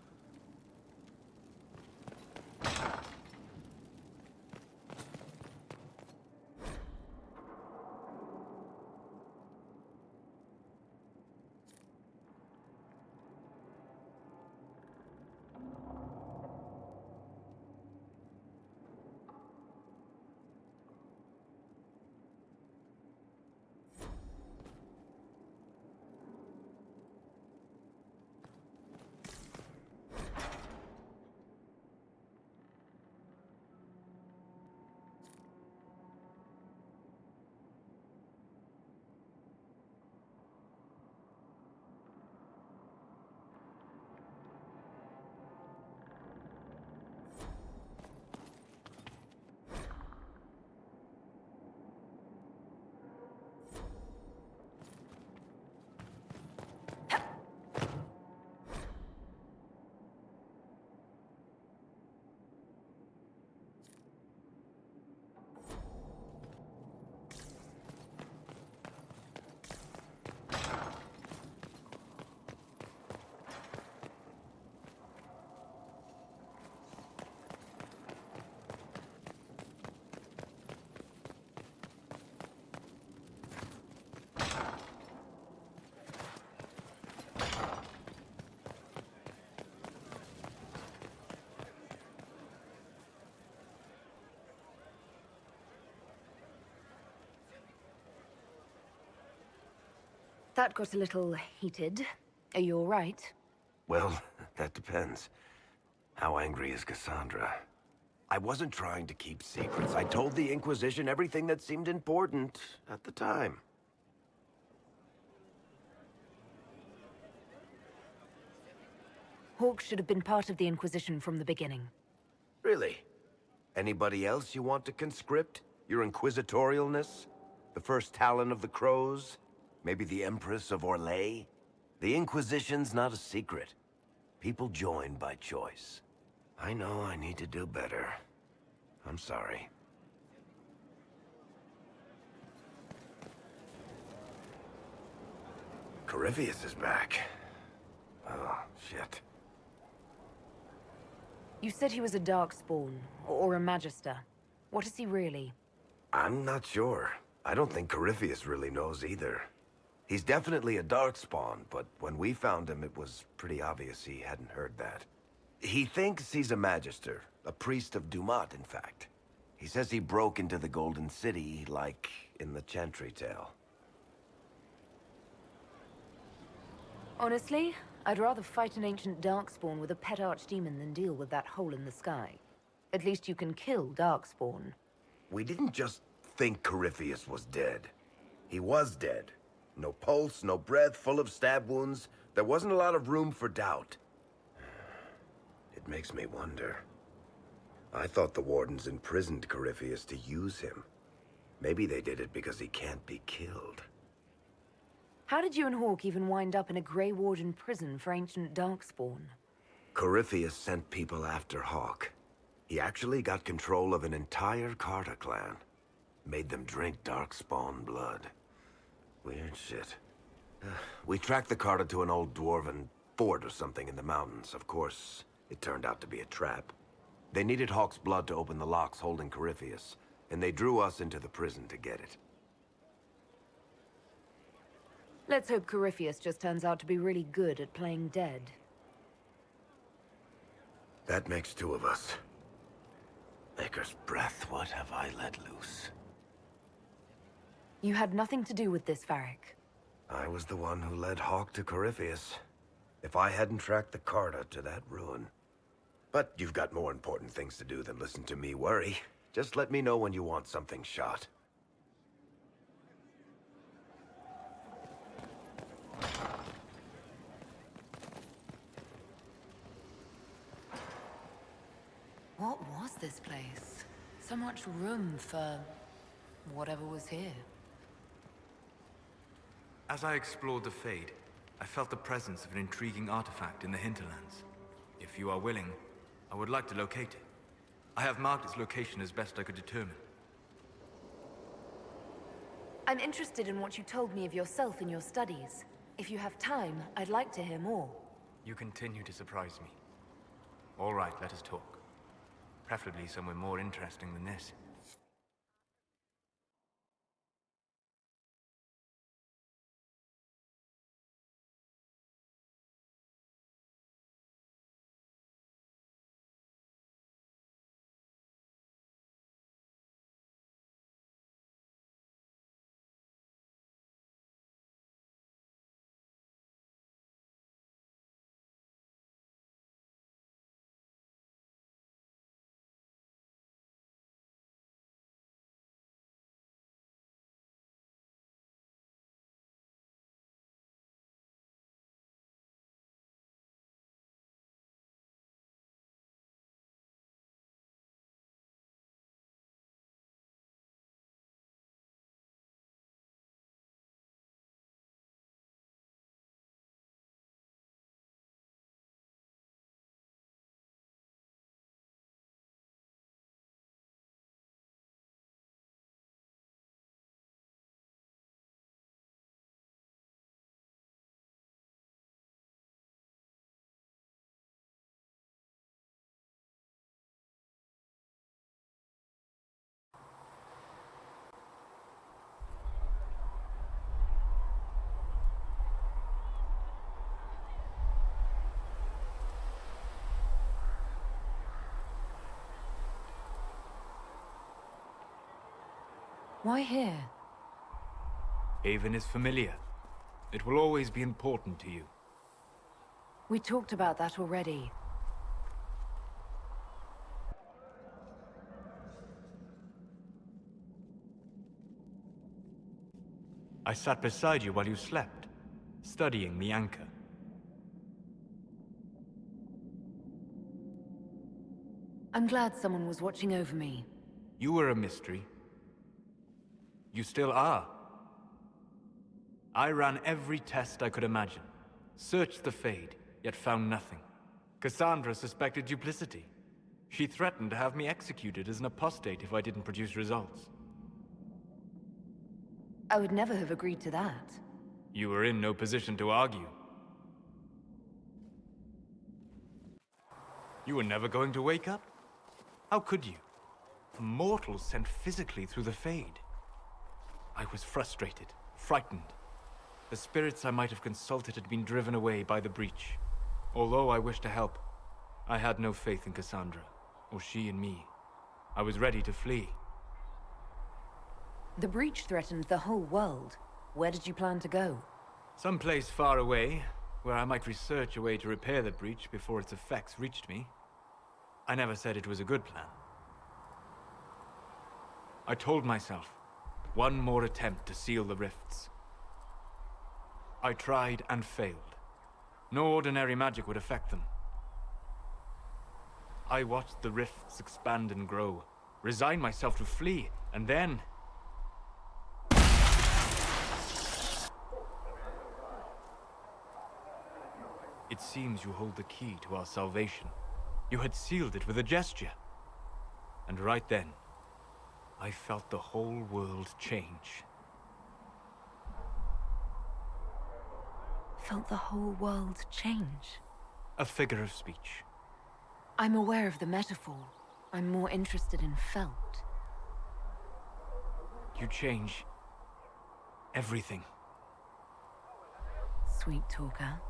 S1: That got a little heated. Are you all right?
S16: Well, that depends. How angry is Cassandra? I wasn't trying to keep secrets. I told the Inquisition everything that seemed important at the time.
S1: Hawk should have been part of the Inquisition from the beginning.
S16: Really? Anybody else you want to conscript? Your inquisitorialness? The first Talon of the Crows? Maybe the Empress of Orlais? The Inquisition's not a secret. People join by choice. I know I need to do better. I'm sorry. Corypheus is back. Oh, shit.
S1: You said he was a Darkspawn, or a Magister. What is he really?
S16: I'm not sure. I don't think Corypheus really knows either. He's definitely a Darkspawn, but when we found him, it was pretty obvious he hadn't heard that. He thinks he's a Magister, a priest of Dumat, in fact. He says he broke into the Golden City, like in the Chantry tale.
S1: Honestly, I'd rather fight an ancient Darkspawn with a pet archdemon than deal with that hole in the sky. At least you can kill Darkspawn.
S16: We didn't just think Corypheus was dead. He was dead. No pulse, no breath, full of stab wounds. There wasn't a lot of room for doubt. It makes me wonder. I thought the Wardens imprisoned Corypheus to use him. Maybe they did it because he can't be killed.
S1: How did you and Hawk even wind up in a Grey Warden prison for ancient Darkspawn?
S16: Corypheus sent people after Hawk. He actually got control of an entire Carter clan. Made them drink Darkspawn blood. Weird shit. We tracked the Carter to an old dwarven fort or something in the mountains. Of course, it turned out to be a trap. They needed Hawk's blood to open the locks holding Corypheus, and they drew us into the prison to get it.
S1: Let's hope Corypheus just turns out to be really good at playing dead.
S16: That makes two of us. Maker's breath, what have I let loose?
S1: You had nothing to do with this, Varric.
S16: I was the one who led Hawk to Corypheus. If I hadn't tracked the Carter to that ruin. But you've got more important things to do than listen to me worry. Just let me know when you want something shot.
S1: What was this place? So much room for whatever was here.
S8: As I explored the Fade, I felt the presence of an intriguing artifact in the hinterlands. If you are willing, I would like to locate it. I have marked its location as best I could determine.
S1: I'm interested in what you told me of yourself in your studies. If you have time, I'd like to hear more.
S8: You continue to surprise me. All right, let us talk. Preferably somewhere more interesting than this.
S1: Why here?
S8: Haven is familiar. It will always be important to you.
S1: We talked about that already.
S8: I sat beside you while you slept, studying the anchor.
S1: I'm glad someone was watching over me.
S8: You were a mystery. You still are. I ran every test I could imagine. Searched the Fade, yet found nothing. Cassandra suspected duplicity. She threatened to have me executed as an apostate if I didn't produce results.
S1: I would never have agreed to that.
S8: You were in no position to argue. You were never going to wake up? How could you? A mortal sent physically through the Fade. I was frustrated, frightened. The spirits I might have consulted had been driven away by the breach. Although I wished to help, I had no faith in Cassandra, or she in me. I was ready to flee.
S1: The breach threatened the whole world. Where did you plan to go?
S8: Someplace far away, where I might research a way to repair the breach before its effects reached me. I never said it was a good plan. I told myself, one more attempt to seal the rifts. I tried and failed. No ordinary magic would affect them. I watched the rifts expand and grow, resigned myself to flee, and then... It seems you hold the key to our salvation. You had sealed it with a gesture. And right then, I felt the whole world change.
S1: Felt the whole world change?
S8: A figure of speech.
S1: I'm aware of the metaphor. I'm more interested in felt.
S8: You change everything.
S1: Sweet talker.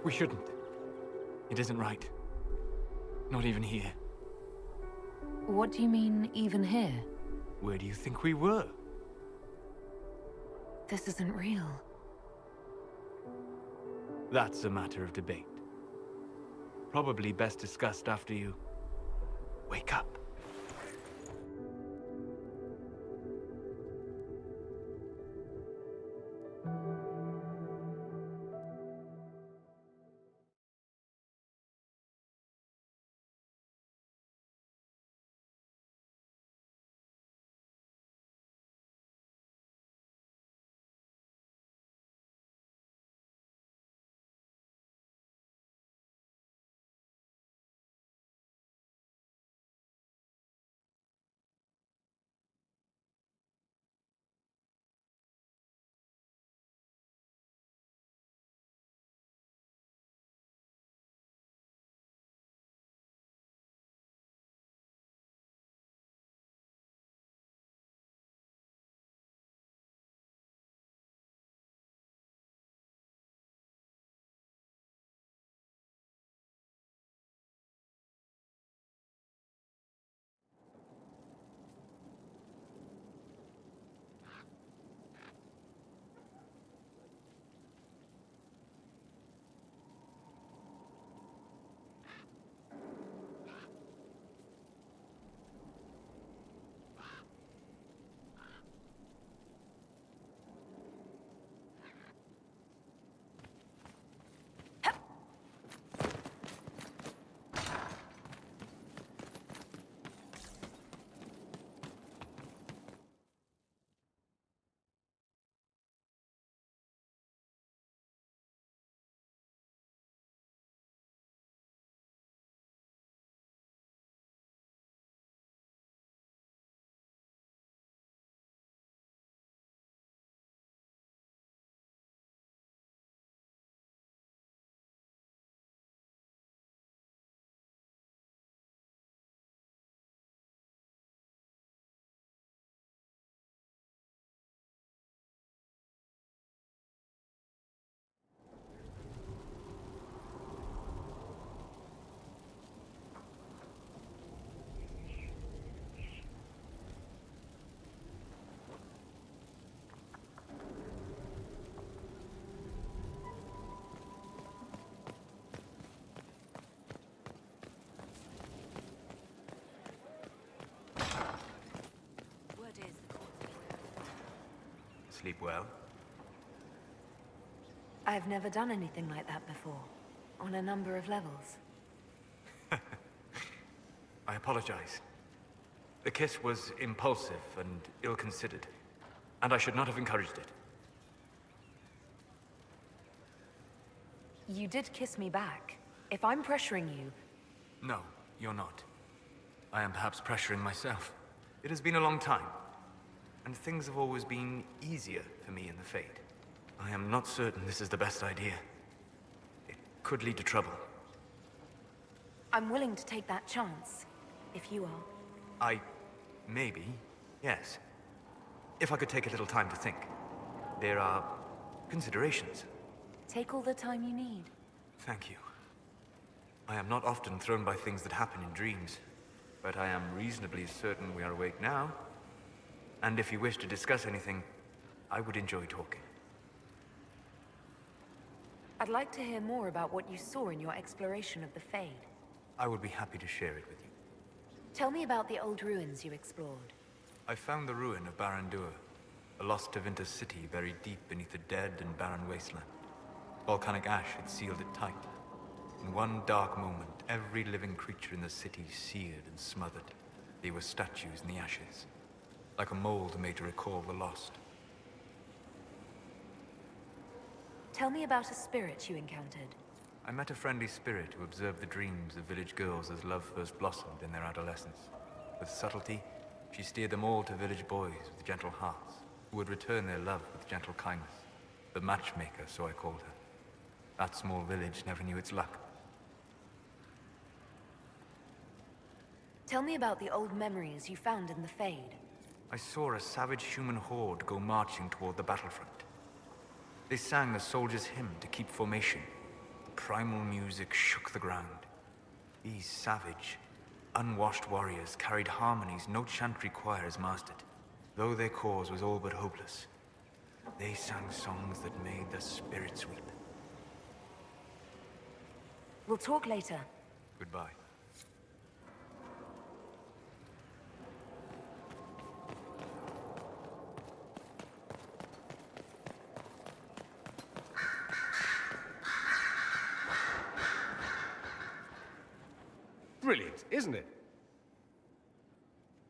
S8: We shouldn't. It isn't right. Not even here.
S1: What do you mean, even here?
S8: Where do you think we were?
S1: This isn't real.
S8: That's a matter of debate. Probably best discussed after you wake up. Sleep well?
S1: I've never done anything like that before, on a number of levels.
S8: I apologize. The kiss was impulsive and ill-considered, and I should not have encouraged it.
S1: You did kiss me back. If I'm pressuring you...
S8: No, you're not. I am perhaps pressuring myself. It has been a long time, and things have always been easier for me in the Fade. I am not certain this is the best idea. It could lead to trouble.
S1: I'm willing to take that chance, if you are.
S8: Maybe, yes. If I could take a little time to think. There are considerations.
S1: Take all the time you need.
S8: Thank you. I am not often thrown by things that happen in dreams, but I am reasonably certain we are awake now. And if you wish to discuss anything, I would enjoy talking.
S1: I'd like to hear more about what you saw in your exploration of the Fade.
S8: I would be happy to share it with you.
S1: Tell me about the old ruins you explored.
S8: I found the ruin of Barandur, a lost Tevinter city buried deep beneath a dead and barren wasteland. Volcanic ash had sealed it tight. In one dark moment, every living creature in the city seared and smothered. They were statues in the ashes, like a mold made to recall the lost.
S1: Tell me about a spirit you encountered.
S8: I met a friendly spirit who observed the dreams of village girls as love first blossomed in their adolescence. With subtlety, she steered them all to village boys with gentle hearts, who would return their love with gentle kindness. The matchmaker, so I called her. That small village never knew its luck.
S1: Tell me about the old memories you found in the Fade.
S8: I saw a savage human horde go marching toward the battlefront. They sang a soldier's hymn to keep formation. The primal music shook the ground. These savage, unwashed warriors carried harmonies no chantry choirs mastered. Though their cause was all but hopeless, they sang songs that made the spirits weep.
S1: We'll talk later.
S8: Goodbye.
S6: Brilliant, isn't it?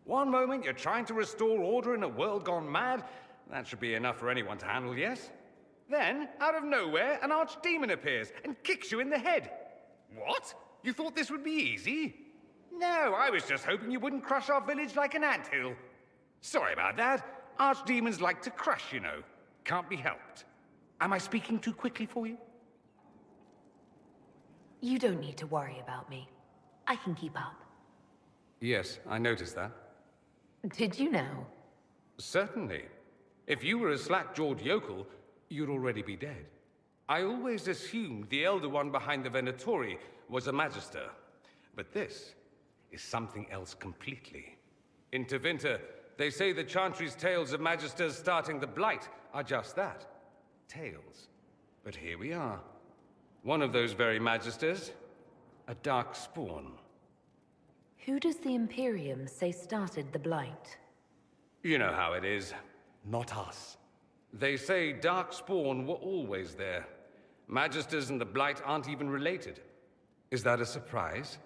S6: One moment you're trying to restore order in a world gone mad. That should be enough for anyone to handle, yes? Then, out of nowhere, an archdemon appears and kicks you in the head. What? You thought this would be easy? No, I was just hoping you wouldn't crush our village like an anthill. Sorry about that. Archdemons like to crush, you know. Can't be helped. Am I speaking too quickly for you?
S1: You don't need to worry about me. I can keep up.
S6: Yes, I noticed that.
S1: Did you know?
S6: Certainly. If you were a slack-jawed yokel, you'd already be dead. I always assumed the Elder One behind the Venatori was a Magister. But this is something else completely. In Tevinter, they say the Chantry's tales of Magisters starting the Blight are just that. Tales. But here we are. One of those very Magisters. A dark spawn.
S1: Who does the Imperium say started the Blight?
S6: You know how it is. Not us. They say dark spawn were always there. Magisters and the Blight aren't even related. Is that a surprise?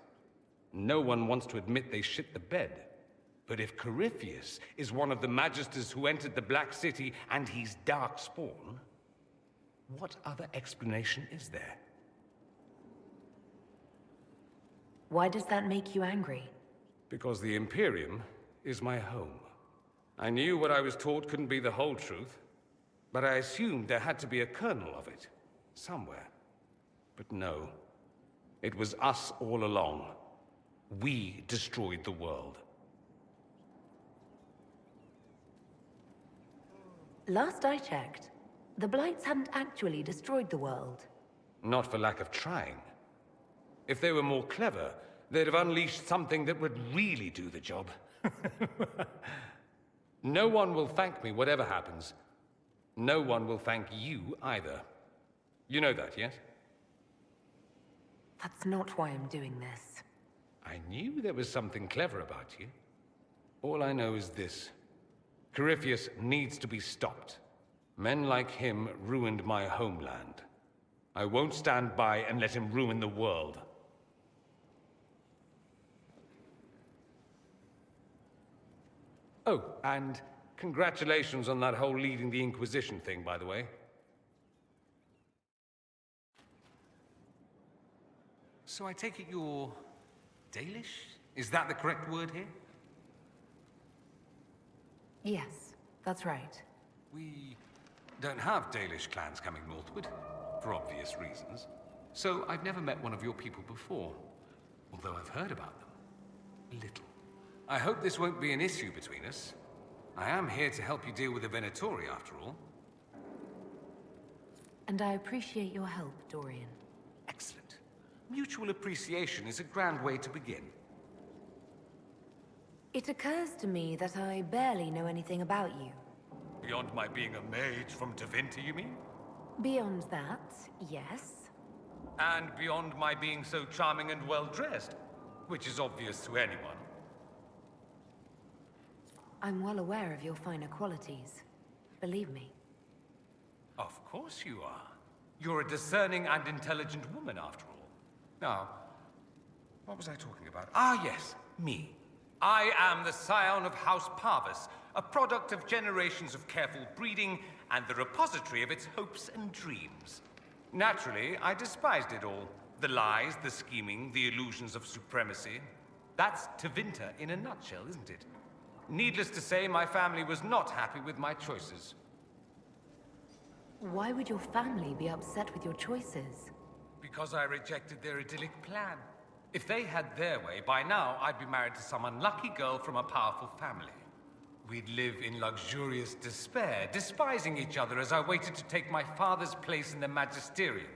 S6: No one wants to admit they shit the bed. But if Corypheus is one of the Magisters who entered the Black City and he's dark spawn, what other explanation is there?
S1: Why does that make you angry?
S6: Because the Imperium is my home. I knew what I was taught couldn't be the whole truth, but I assumed there had to be a kernel of it, somewhere. But no, it was us all along. We destroyed the world.
S1: Last I checked, the Blights hadn't actually destroyed the world.
S6: Not for lack of trying. If they were more clever, they'd have unleashed something that would really do the job. No one will thank me, whatever happens. No one will thank you either. You know that, yes?
S1: That's not why I'm doing this.
S6: I knew there was something clever about you. All I know is this. Corypheus needs to be stopped. Men like him ruined my homeland. I won't stand by and let him ruin the world. Oh, and congratulations on that whole leading the Inquisition thing, by the way. So I take it you're Dalish? Is that the correct word here?
S1: Yes, that's right.
S6: We don't have Dalish clans coming northward, for obvious reasons. So I've never met one of your people before, although I've heard about them. A little. I hope this won't be an issue between us. I am here to help you deal with the Venatori, after all.
S1: And I appreciate your help, Dorian.
S6: Excellent. Mutual appreciation is a grand way to begin.
S1: It occurs to me that I barely know anything about you.
S6: Beyond my being a mage from Tevinter, you mean?
S1: Beyond that, yes.
S6: And beyond my being so charming and well-dressed, which is obvious to anyone.
S1: I'm well aware of your finer qualities. Believe me.
S6: Of course you are. You're a discerning and intelligent woman, after all. Now, what was I talking about? Ah, yes, me. I am the scion of House Parvis, a product of generations of careful breeding and the repository of its hopes and dreams. Naturally, I despised it all. The lies, the scheming, the illusions of supremacy. That's Tevinter in a nutshell, isn't it? Needless to say, my family was not happy with my choices.
S1: Why would your family be upset with your choices?
S6: Because I rejected their idyllic plan. If they had their way, by now I'd be married to some unlucky girl from a powerful family. We'd live in luxurious despair, despising each other as I waited to take my father's place in the magisterium.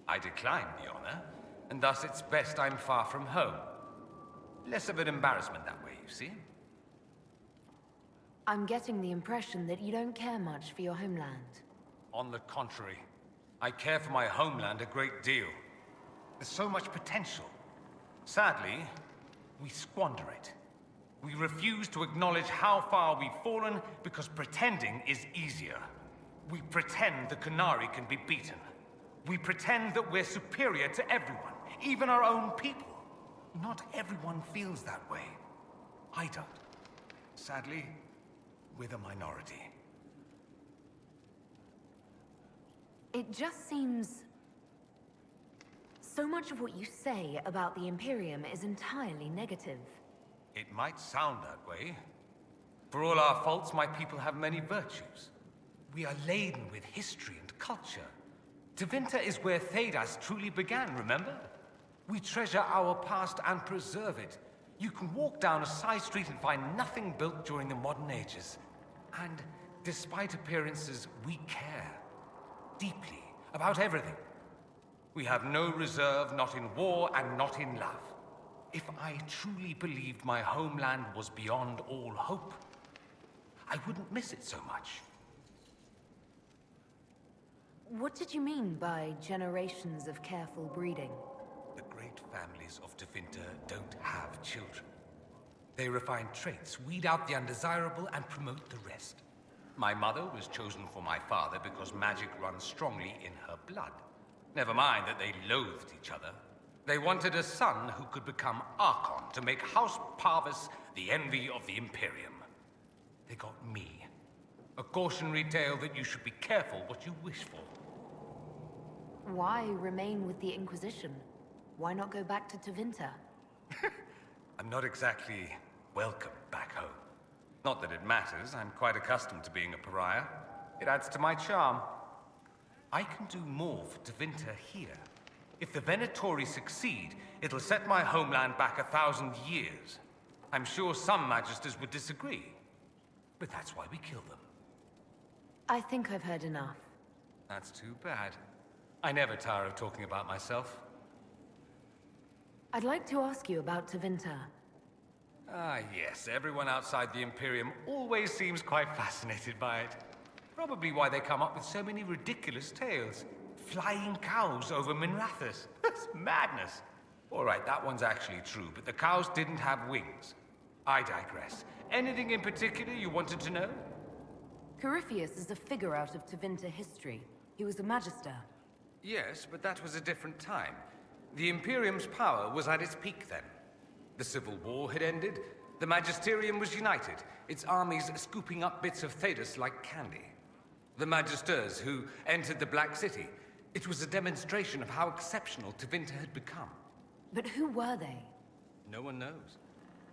S6: I declined the honor, and thus it's best I'm far from home. Less of an embarrassment that way, you see?
S1: I'm getting the impression that you don't care much for your homeland.
S6: On the contrary, I care for my homeland a great deal. There's so much potential. Sadly, we squander it. We refuse to acknowledge how far we've fallen because pretending is easier. We pretend the Qunari can be beaten. We pretend that we're superior to everyone, even our own people. Not everyone feels that way. I don't. Sadly, we're the minority.
S1: It just seems... So much of what you say about the Imperium is entirely negative.
S6: It might sound that way. For all our faults, my people have many virtues. We are laden with history and culture. Tevinter is where Thedas truly began, remember? We treasure our past and preserve it. You can walk down a side street and find nothing built during the modern ages. And despite appearances, we care. Deeply. About everything. We have no reserve, not in war and not in love. If I truly believed my homeland was beyond all hope, I wouldn't miss it so much.
S1: What did you mean by generations of careful breeding?
S6: The great families of Tevinter don't have children. They refine traits, weed out the undesirable, and promote the rest. My mother was chosen for my father because magic runs strongly in her blood. Never mind that they loathed each other. They wanted a son who could become Archon to make House Parvis the envy of the Imperium. They got me. A cautionary tale that you should be careful what you wish for.
S1: Why remain with the Inquisition? Why not go back to Tevinter?
S6: I'm not exactly welcome back home. Not that it matters, I'm quite accustomed to being a pariah. It adds to my charm. I can do more for Tevinter here. If the Venatori succeed, it'll set my homeland back 1,000 years. I'm sure some Magisters would disagree, but that's why we kill them.
S1: I think I've heard enough.
S6: That's too bad. I never tire of talking about myself.
S1: I'd like to ask you about Tevinter.
S6: Ah, yes. Everyone outside the Imperium always seems quite fascinated by it. Probably why they come up with so many ridiculous tales. Flying cows over Minrathous. That's madness. All right, that one's actually true, but the cows didn't have wings. I digress. Anything in particular you wanted to know?
S1: Corypheus is a figure out of Tevinter history. He was a Magister.
S6: Yes, but that was a different time. The Imperium's power was at its peak then. The Civil War had ended. The Magisterium was united, its armies scooping up bits of Thedas like candy. The Magisters who entered the Black City. It was a demonstration of how exceptional Tevinter had become.
S1: But who were they?
S6: No one knows.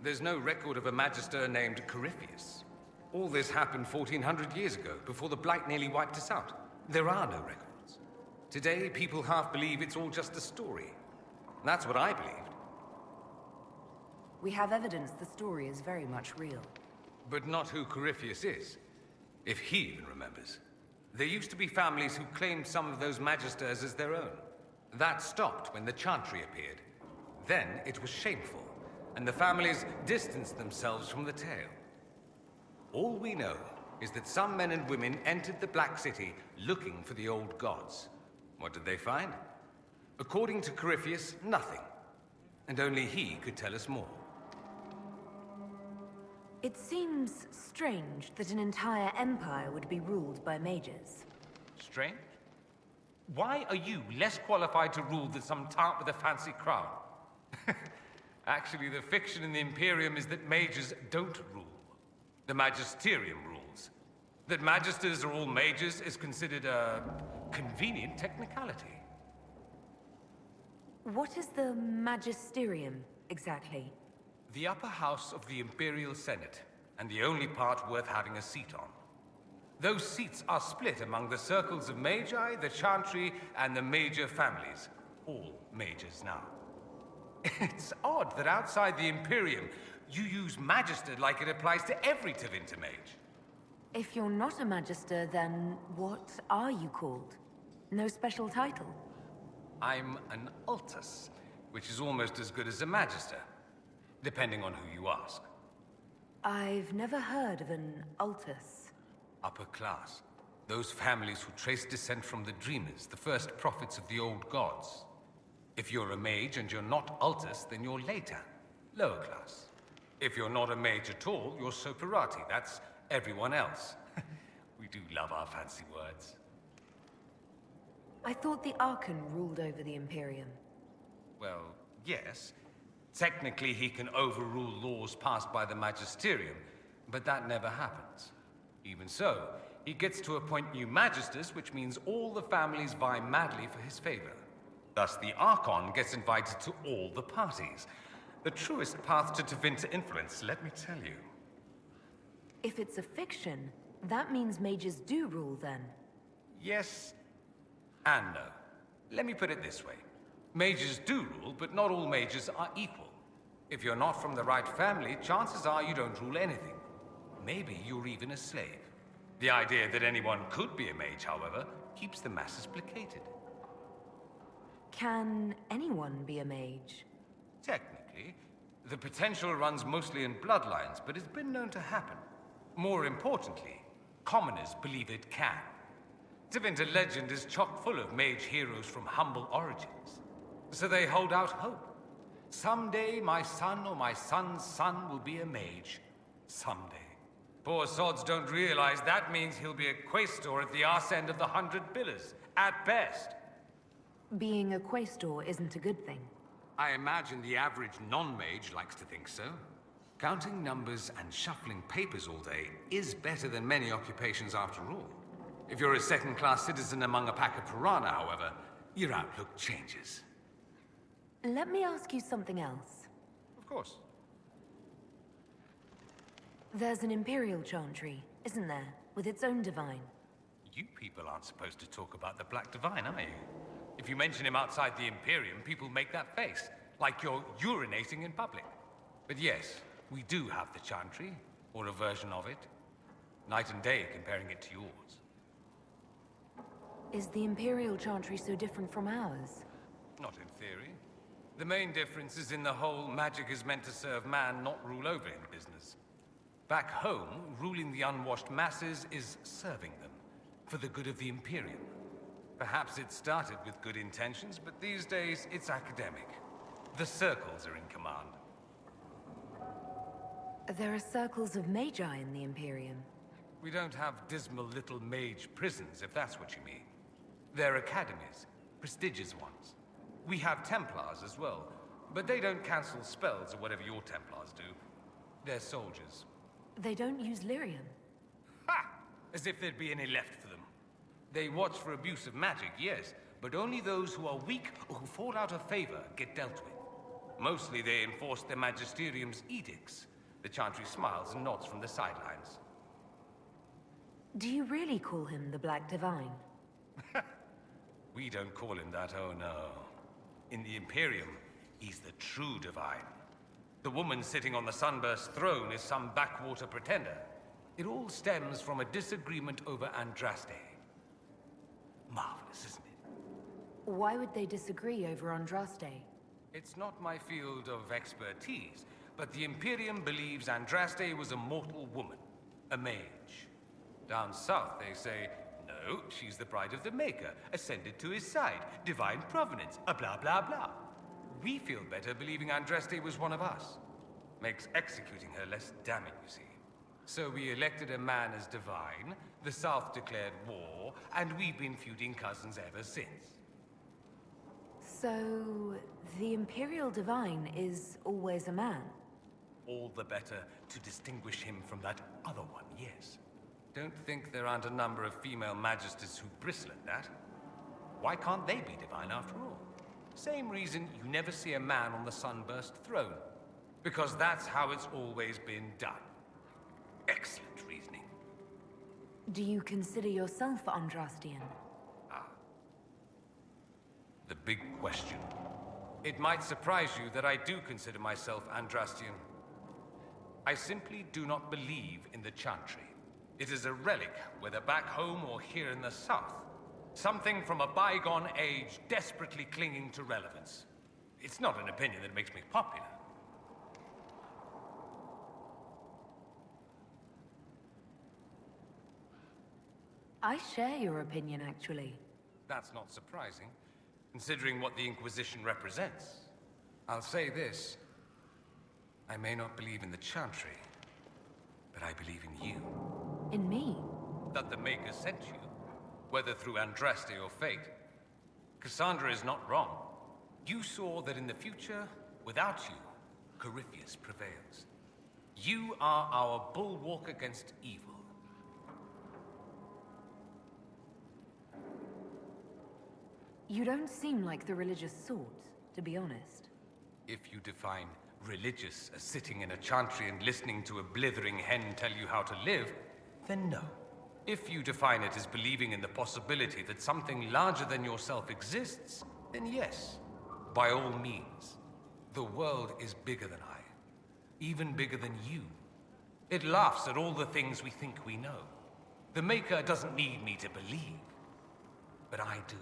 S6: There's no record of a Magister named Corypheus. All this happened 1,400 years ago, before the Blight nearly wiped us out. There are no records. Today, people half believe it's all just a story. That's what I believed.
S1: We have evidence the story is very much real.
S6: But not who Corypheus is, if he even remembers. There used to be families who claimed some of those Magisters as their own. That stopped when the Chantry appeared. Then it was shameful, and the families distanced themselves from the tale. All we know is that some men and women entered the Black City looking for the old gods. What did they find? According to Corypheus, nothing. And only he could tell us more.
S1: It seems strange that an entire empire would be ruled by mages.
S6: Strange? Why are you less qualified to rule than some tart with a fancy crown? Actually, the fiction in the Imperium is that mages don't rule. The Magisterium rules. That Magisters are all mages is considered a convenient technicality.
S1: What is the Magisterium, exactly?
S6: The upper house of the Imperial Senate, and the only part worth having a seat on. Those seats are split among the circles of Magi, the Chantry, and the major families. All mages now. It's odd that outside the Imperium, you use Magister like it applies to every Tevinter mage.
S1: If you're not a Magister, then what are you called? No special title?
S6: I'm an Altus, which is almost as good as a Magister, depending on who you ask.
S1: I've never heard of an Altus.
S6: Upper class. Those families who trace descent from the Dreamers, the first prophets of the old gods. If you're a mage and you're not Altus, then you're Laetan, lower class. If you're not a mage at all, you're Soperati. That's everyone else. We do love our fancy words.
S1: I thought the Archon ruled over the Imperium.
S6: Well, yes. Technically, he can overrule laws passed by the Magisterium, but that never happens. Even so, he gets to appoint new Magisters, which means all the families vie madly for his favor. Thus, the Archon gets invited to all the parties. The truest path to Tevinter influence, let me tell you.
S1: If it's a fiction, that means mages do rule then.
S6: Yes and no. Let me put it this way. Mages do rule, but not all mages are equal. If you're not from the right family, chances are you don't rule anything. Maybe you're even a slave. The idea that anyone could be a mage, however, keeps the masses placated.
S1: Can anyone be a mage?
S6: Technically, the potential runs mostly in bloodlines, but it's been known to happen. More importantly, commoners believe it can. Tevinter legend is chock full of mage heroes from humble origins. So they hold out hope. Someday my son or my son's son will be a mage. Someday. Poor sods don't realize that means he'll be a quaestor at the arse end of the 100 Pillars, at best.
S1: Being a quaestor isn't a good thing.
S6: I imagine the average non-mage likes to think so. Counting numbers and shuffling papers all day is better than many occupations after all. If you're a second-class citizen among a pack of piranha, however, your outlook changes.
S1: Let me ask you something else.
S6: Of course.
S1: There's an Imperial Chantry, isn't there? With its own divine.
S6: You people aren't supposed to talk about the Black Divine, are you? If you mention him outside the Imperium, people make that face, like you're urinating in public. But yes, we do have the Chantry, or a version of it. Night and day comparing it to yours.
S1: Is the Imperial Chantry so different from ours?
S6: Not in theory. The main difference is in the whole magic is meant to serve man, not rule over him business. Back home, ruling the unwashed masses is serving them, for the good of the Imperium. Perhaps it started with good intentions, but these days it's academic. The circles are in command.
S1: There are circles of magi in the Imperium.
S6: We don't have dismal little mage prisons, if that's what you mean. They're academies, prestigious ones. We have Templars as well, but they don't cancel spells or whatever your Templars do. They're soldiers.
S1: They don't use lyrium.
S6: Ha! As if there'd be any left for them. They watch for abuse of magic, yes, but only those who are weak or who fall out of favor get dealt with. Mostly they enforce the Magisterium's edicts. The Chantry smiles and nods from the sidelines.
S1: Do you really call him the Black Divine?
S6: We don't call him that, oh no. In the Imperium, he's the true divine. The woman sitting on the Sunburst throne is some backwater pretender. It all stems from a disagreement over Andraste. Marvelous, isn't it?
S1: Why would they disagree over Andraste?
S6: It's not my field of expertise, but the Imperium believes Andraste was a mortal woman, a mage. Down south, they say, no, she's the bride of the Maker, ascended to his side, divine provenance, a blah blah blah. We feel better believing Andraste was one of us. Makes executing her less damning, you see. So we elected a man as divine, the South declared war, and we've been feuding cousins ever since.
S1: So, the Imperial Divine is always a man?
S6: All the better to distinguish him from that other one, yes. Don't think there aren't a number of female magisters who bristle at that. Why can't they be divine after all? Same reason you never see a man on the Sunburst throne. Because that's how it's always been done. Excellent reasoning.
S1: Do you consider yourself Andrastian?
S6: The big question. It might surprise you that I do consider myself Andrastian. I simply do not believe in the Chantry. It is a relic, whether back home or here in the South. Something from a bygone age desperately clinging to relevance. It's not an opinion that makes me popular.
S1: I share your opinion, actually.
S6: That's not surprising. considering what the Inquisition represents. I'll say this. I may not believe in the Chantry, but I believe in you.
S1: In me?
S6: That the Maker sent you, whether through Andraste or fate. Cassandra is not wrong. You saw that in the future, without you, Corypheus prevails. You are our bulwark against evil.
S1: You don't seem like the religious sort, to be honest.
S6: If you define religious as sitting in a chantry and listening to a blithering hen tell you how to live, then no. If you define it as believing in the possibility that something larger than yourself exists, then yes, by all means. The world is bigger than I, even bigger than you. It laughs at all the things we think we know. The Maker doesn't need me to believe, but I do.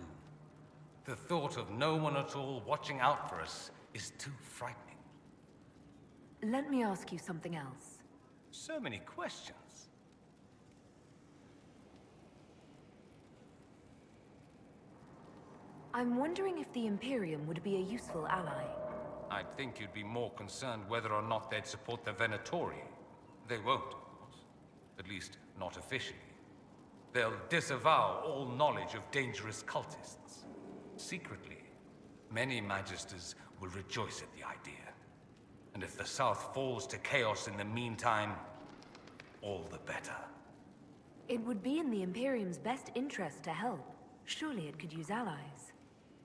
S6: The thought of no one at all watching out for us is too frightening.
S1: Let me ask you something else.
S6: So many questions.
S1: I'm wondering if the Imperium would be a useful ally.
S6: I'd think you'd be more concerned whether or not they'd support the Venatori. They won't, of course. At least, not officially. They'll disavow all knowledge of dangerous cultists. Secretly, many Magisters will rejoice at the idea. And if the South falls to chaos in the meantime, all the better.
S1: It would be in the Imperium's best interest to help. Surely it could use allies.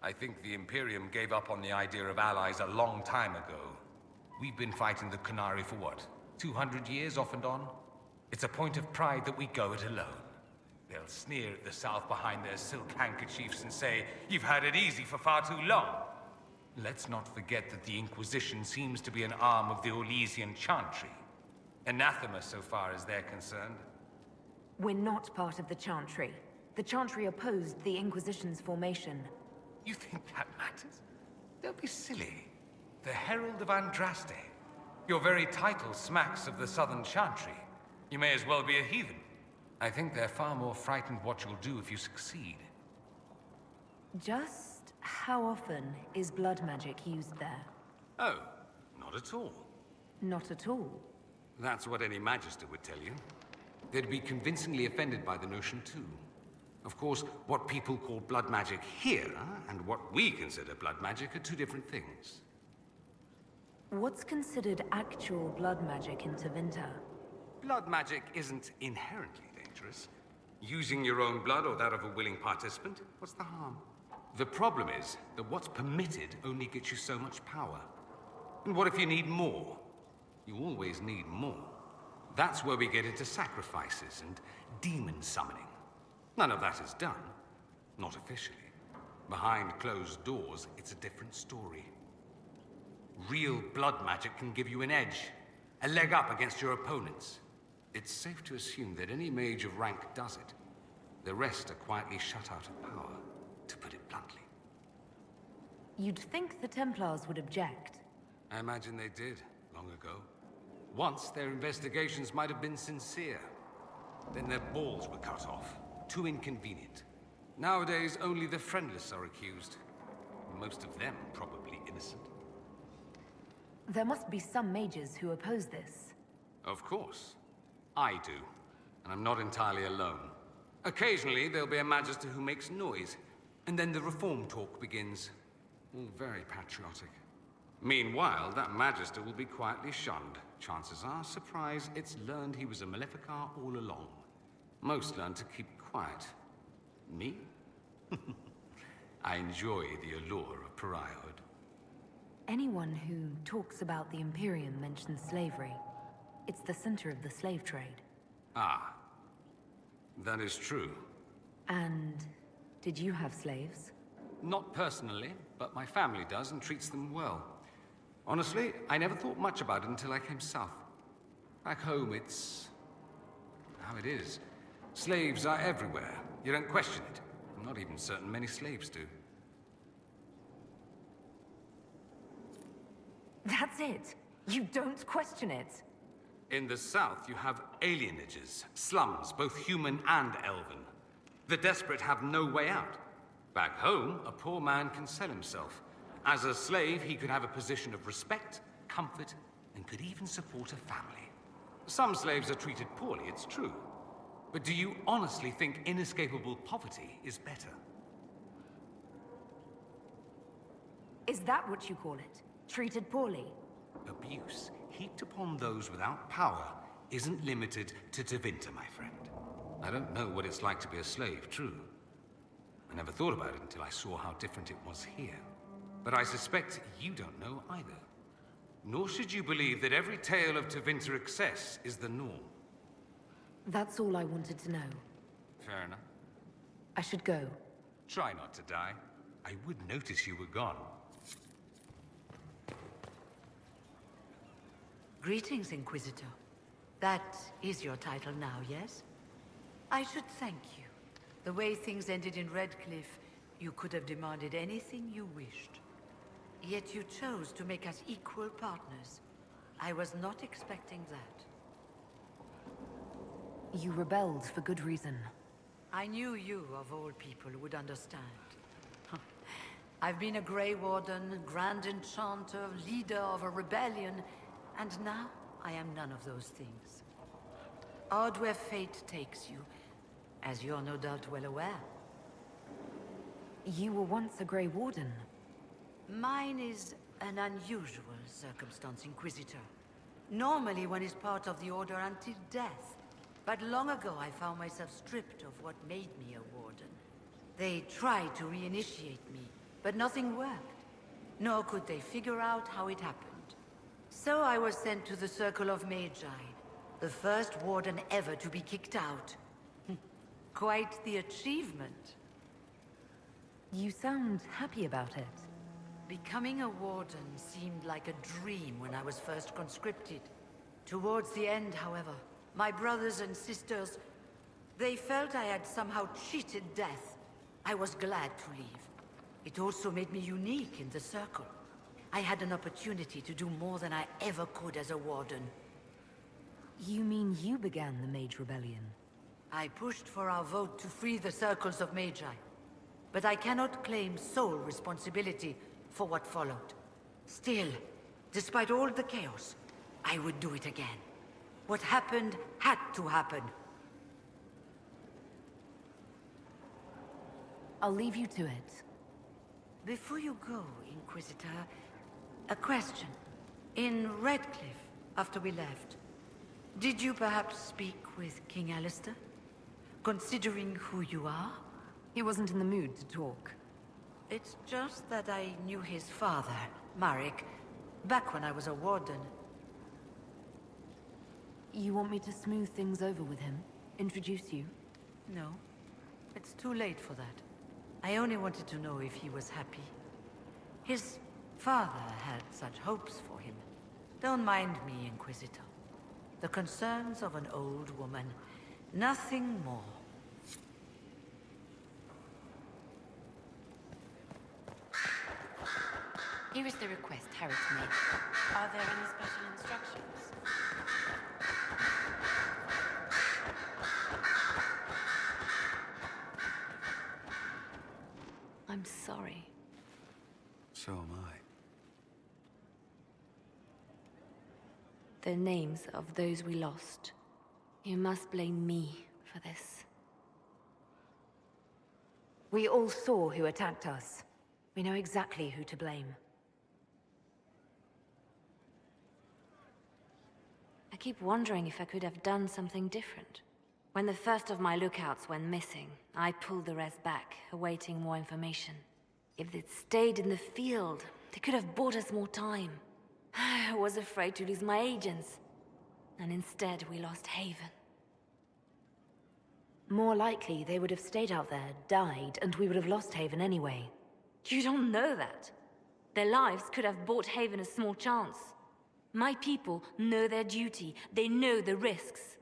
S6: I think the Imperium gave up on the idea of allies a long time ago. We've been fighting the Qunari for what, 200 years off and on? It's a point of pride that we go it alone. They'll sneer at the South behind their silk handkerchiefs and say, "You've had it easy for far too long." Let's not forget that the Inquisition seems to be an arm of the Orlesian Chantry. Anathema so far as they're concerned.
S1: We're not part of the Chantry. The Chantry opposed the Inquisition's formation.
S6: You think that matters? Don't be silly. The Herald of Andraste. Your very title smacks of the Southern Chantry. You may as well be a heathen. I think they're far more frightened what you'll do if you succeed.
S1: Just how often is blood magic used there?
S6: Oh, not at all.
S1: Not at all.
S6: That's what any Magister would tell you. They'd be convincingly offended by the notion, too. Of course, what people call blood magic here, and what we consider blood magic, are two different things.
S1: What's considered actual blood magic in Tevinter?
S6: Blood magic isn't inherently dangerous. Using your own blood or that of a willing participant, what's the harm? The problem is that what's permitted only gets you so much power. And what if you need more? You always need more. That's where we get into sacrifices and demon summoning. None of that is done. Not officially. Behind closed doors, it's a different story. Real blood magic can give you an edge, a leg up against your opponents. It's safe to assume that any mage of rank does it. The rest are quietly shut out of power, to put it bluntly.
S1: You'd think the Templars would object.
S6: I imagine they did, long ago. Once, their investigations might have been sincere. Then their balls were cut off. Too inconvenient. Nowadays, only the friendless are accused. Most of them probably innocent.
S1: There must be some mages who oppose this.
S6: Of course. I do. And I'm not entirely alone. Occasionally, there'll be a Magister who makes noise, and then the reform talk begins. All very patriotic. Meanwhile, that Magister will be quietly shunned. Chances are, surprise, it's learned he was a Maleficar all along. Most learn to keep quiet. Me? I enjoy the allure of pariahhood.
S1: Anyone who talks about the Imperium mentions slavery. It's the center of the slave trade.
S6: Ah. That is true.
S1: And did you have slaves?
S6: Not personally, but my family does and treats them well. Honestly, I never thought much about it until I came south. Back home, it's how it is. Slaves are everywhere. You don't question it. I'm not even certain many slaves do.
S1: That's it. You don't question it.
S6: In the south, you have alienages, slums, both human and elven. The desperate have no way out. Back home, a poor man can sell himself. As a slave, he could have a position of respect, comfort, and could even support a family. Some slaves are treated poorly, it's true. But do you honestly think inescapable poverty is better?
S1: Is that what you call it? Treated poorly?
S6: Abuse heaped upon those without power isn't limited to Tevinter, my friend. I don't know what it's like to be a slave, true. I never thought about it until I saw how different it was here. But I suspect you don't know either. Nor should you believe that every tale of Tevinter excess is the norm.
S1: That's all I wanted to know.
S6: Fair enough.
S1: I should go.
S6: Try not to die. I would notice you were gone.
S9: Greetings, Inquisitor. That is your title now, yes? I should thank you. The way things ended in Redcliffe, you could have demanded anything you wished. Yet you chose to make us equal partners. I was not expecting that.
S1: You rebelled for good reason.
S9: I knew you, of all people, would understand. I've been a Grey Warden, Grand Enchanter, leader of a rebellion, and now I am none of those things. Odd where fate takes you, as you're no doubt well aware.
S1: You were once a Grey Warden.
S9: Mine is an unusual circumstance, Inquisitor. Normally one is part of the Order until death. But long ago I found myself stripped of what made me a Warden. They tried to reinitiate me, but nothing worked. Nor could they figure out how it happened. So I was sent to the Circle of Magi, the first Warden ever to be kicked out. Quite the achievement.
S1: You sound happy about it.
S9: Becoming a Warden seemed like a dream when I was first conscripted. Towards the end, however, my brothers and sisters, they felt I had somehow cheated death. I was glad to leave. It also made me unique in the Circle. I had an opportunity to do more than I ever could as a Warden.
S1: You mean you began the Mage Rebellion?
S9: I pushed for our vote to free the Circles of Magi. But I cannot claim sole responsibility for what followed. Still, despite all the chaos, I would do it again. What happened had to happen.
S1: I'll leave you to it.
S9: Before you go, Inquisitor, a question. In Redcliffe, after we left, did you perhaps speak with King Alistair? Considering who you are?
S1: He wasn't in the mood to talk.
S9: It's just that I knew his father, Marek, back when I was a Warden.
S1: You want me to smooth things over with him? Introduce you?
S9: No. It's too late for that. I only wanted to know if he was happy. His father had such hopes for him. Don't mind me, Inquisitor. The concerns of an old woman. Nothing more.
S25: Here is the request Harriet made.
S23: Are there any special instructions?
S17: I'm sorry.
S10: So am I.
S17: The names of those we lost. You must blame me for this.
S1: We all saw who attacked us. We know exactly who to blame.
S17: I keep wondering if I could have done something different. When the first of my lookouts went missing, I pulled the rest back, awaiting more information. If they'd stayed in the field, they could have bought us more time. I was afraid to lose my agents. And instead, we lost Haven.
S1: More likely, they would have stayed out there, died, and we would have lost Haven anyway.
S17: You don't know that. Their lives could have bought Haven a small chance. My people know their duty. They know the risks.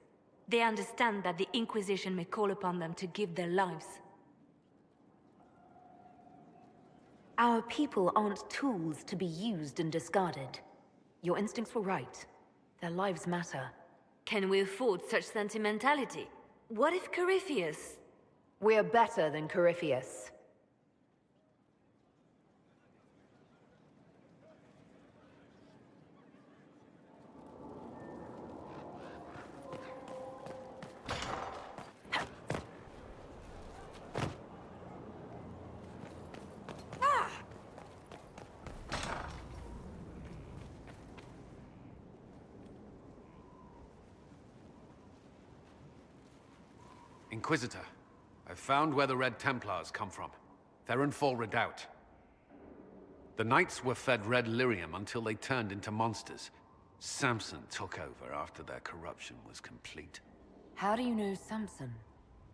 S17: They understand that the Inquisition may call upon them to give their lives.
S1: Our people aren't tools to be used and discarded. Your instincts were right. Their lives matter.
S17: Can we afford such sentimentality? What if Corypheus...
S1: We're better than Corypheus.
S10: Inquisitor, I've found where the Red Templars come from. Therenfall Redoubt. The Knights were fed red lyrium until they turned into monsters. Samson took over after their corruption was complete.
S1: How do you know Samson?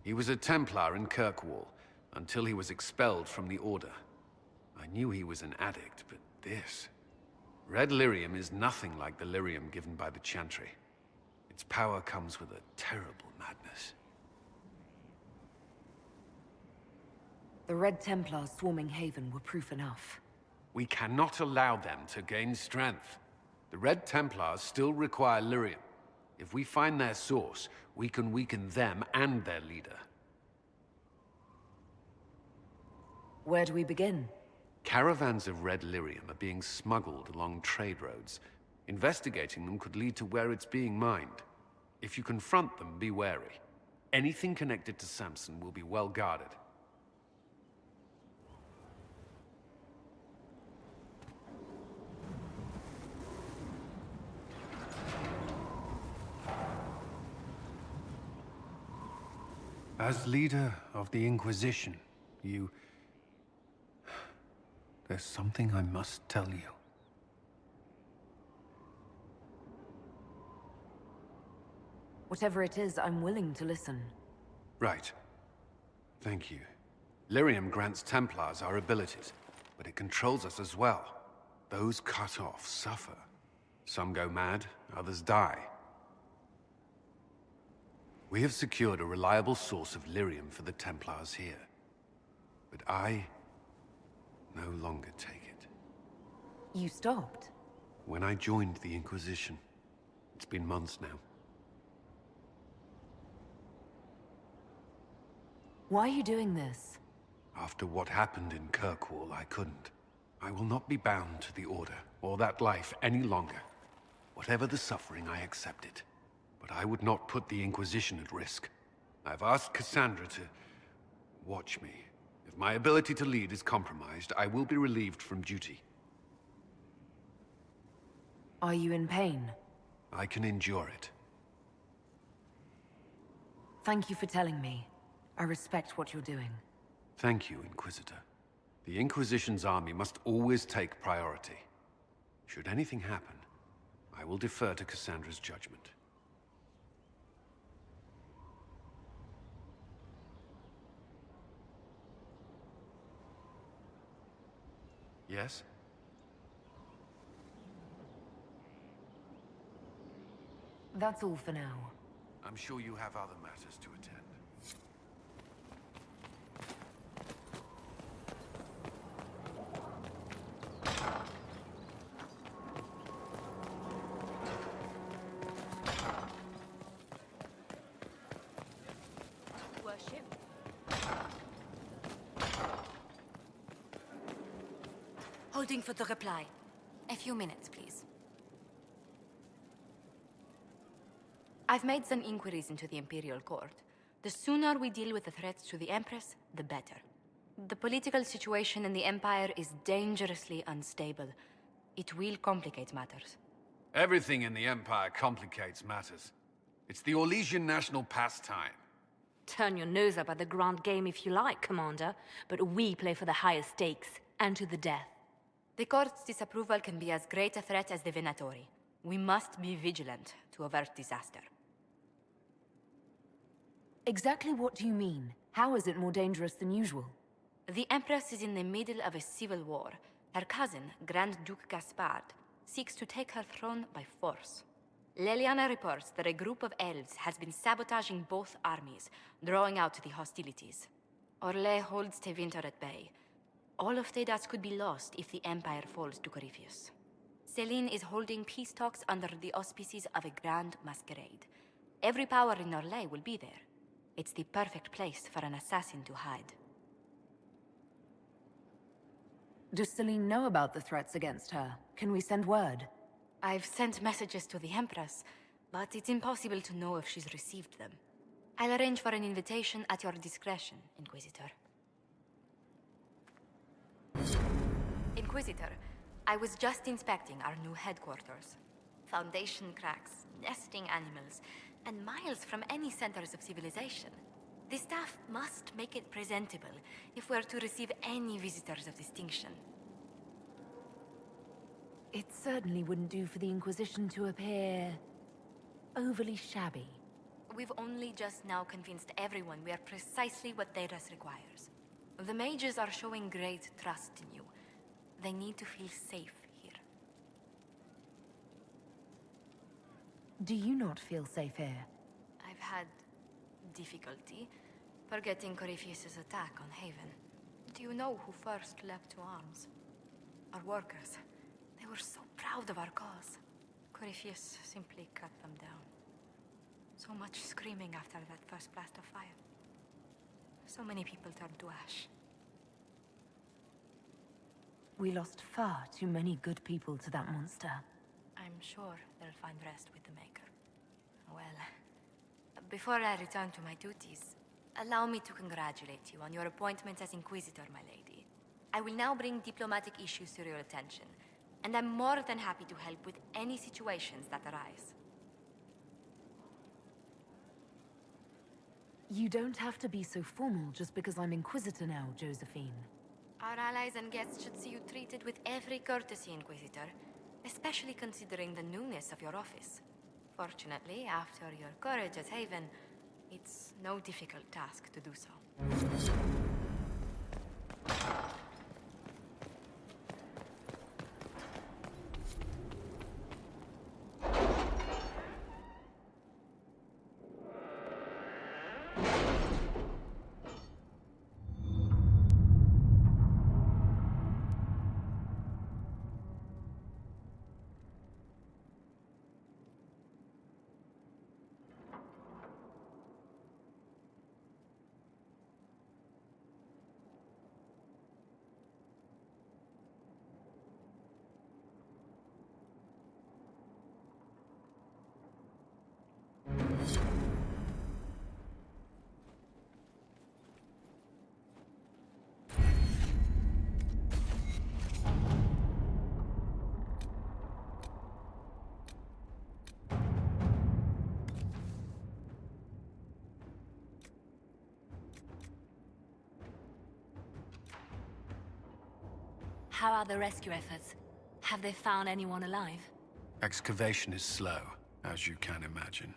S10: He was a Templar in Kirkwall, until he was expelled from the Order. I knew he was an addict, but this... Red lyrium is nothing like the lyrium given by the Chantry. Its power comes with a terrible madness.
S1: The Red Templars swarming Haven were proof enough.
S10: We cannot allow them to gain strength. The Red Templars still require lyrium. If we find their source, we can weaken them and their leader.
S1: Where do we begin?
S10: Caravans of red lyrium are being smuggled along trade roads. Investigating them could lead to where it's being mined. If you confront them, be wary. Anything connected to Samson will be well guarded. As leader of the Inquisition, there's something I must tell you.
S1: Whatever it is, I'm willing to listen.
S10: Right. Thank you. Lyrium grants Templars our abilities, but it controls us as well. Those cut off suffer. Some go mad, others die. We have secured a reliable source of lyrium for the Templars here. But I no longer take it.
S1: You stopped?
S10: When I joined the Inquisition. It's been months now.
S1: Why are you doing this?
S10: After what happened in Kirkwall, I couldn't. I will not be bound to the Order, or that life any longer. Whatever the suffering, I accept it. But I would not put the Inquisition at risk. I've asked Cassandra to watch me. If my ability to lead is compromised, I will be relieved from duty.
S1: Are you in pain?
S10: I can endure it.
S1: Thank you for telling me. I respect what you're doing.
S10: Thank you, Inquisitor. The Inquisition's army must always take priority. Should anything happen, I will defer to Cassandra's judgment. Yes?
S1: That's all for now.
S10: I'm sure you have other matters to attend.
S17: Worship.
S9: Holding for the reply.
S22: A few minutes, please.
S17: I've made some inquiries into the Imperial Court. The sooner we deal with the threats to the Empress, the better. The political situation in the Empire is dangerously unstable. It will complicate matters.
S10: Everything in the Empire complicates matters. It's the Orlesian national pastime.
S17: Turn your nose up at the grand game if you like, Commander, but we play for the highest stakes, and to the death. The Court's disapproval can be as great a threat as the Venatori. We must be vigilant to avert disaster.
S1: Exactly what do you mean? How is it more dangerous than usual?
S17: The Empress is in the middle of a civil war. Her cousin, Grand Duke Gaspard, seeks to take her throne by force. Leliana reports that a group of elves has been sabotaging both armies, drawing out the hostilities. Orlais holds Tevinter at bay. All of Thedas could be lost if the Empire falls to Corypheus. Celine is holding peace talks under the auspices of a grand masquerade. Every power in Orlais will be there. It's the perfect place for an assassin to hide.
S1: Does Celine know about the threats against her? Can we send word?
S17: I've sent messages to the Empress, but it's impossible to know if she's received them. I'll arrange for an invitation at your discretion, Inquisitor. Inquisitor, I was just inspecting our new headquarters. Foundation cracks, nesting animals, and miles from any centers of civilization. The staff must make it presentable if we're to receive any visitors of distinction.
S1: It certainly wouldn't do for the Inquisition to appear overly shabby.
S17: We've only just now convinced everyone we are precisely what Thedas requires. The mages are showing great trust in you. They need to feel safe here.
S1: Do you not feel safe here?
S17: I've had difficulty forgetting Corypheus' attack on Haven. Do you know who first leapt to arms? Our workers. They were so proud of our cause. Corypheus simply cut them down. So much screaming after that first blast of fire. So many people turned to ash.
S1: We lost far too many good people to that monster.
S17: I'm sure they'll find rest with the Maker. Well, before I return to my duties, allow me to congratulate you on your appointment as Inquisitor, my lady. I will now bring diplomatic issues to your attention, and I'm more than happy to help with any situations that arise.
S1: You don't have to be so formal just because I'm Inquisitor now, Josephine.
S17: Our allies and guests should see you treated with every courtesy, Inquisitor, especially considering the newness of your office. Fortunately, after your courage at Haven, it's no difficult task to do so. How are the rescue efforts? Have they found anyone alive?
S10: Excavation is slow, as you can imagine.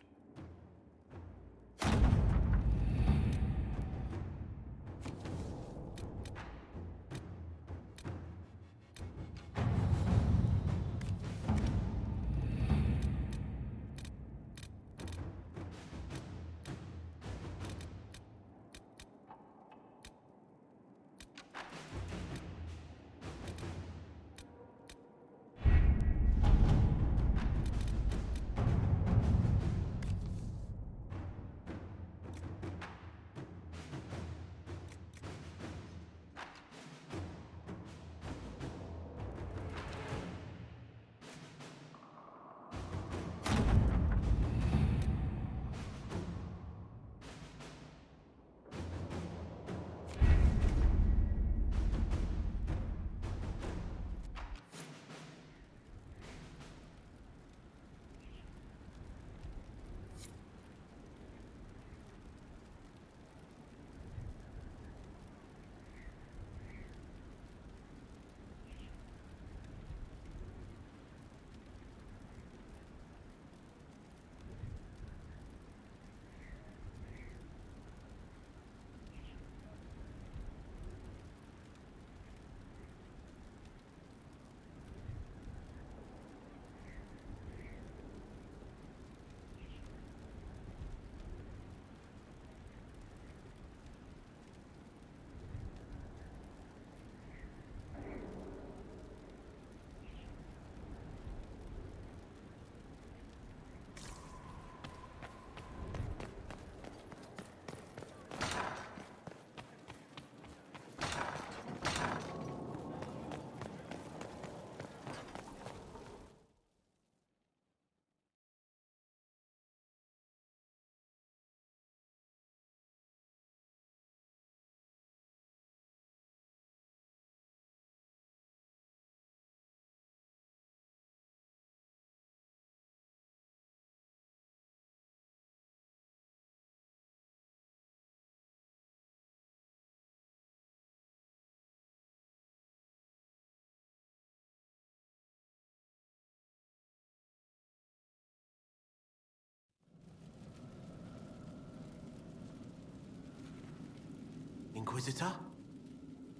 S13: Inquisitor?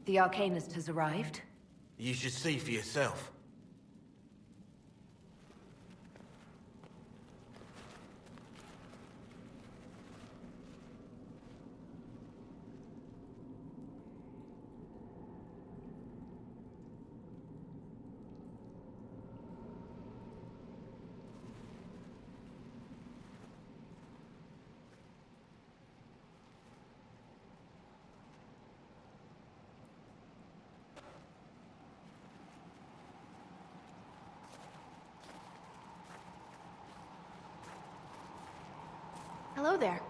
S1: The Arcanist has arrived.
S13: You should see for yourself.
S11: Hello there.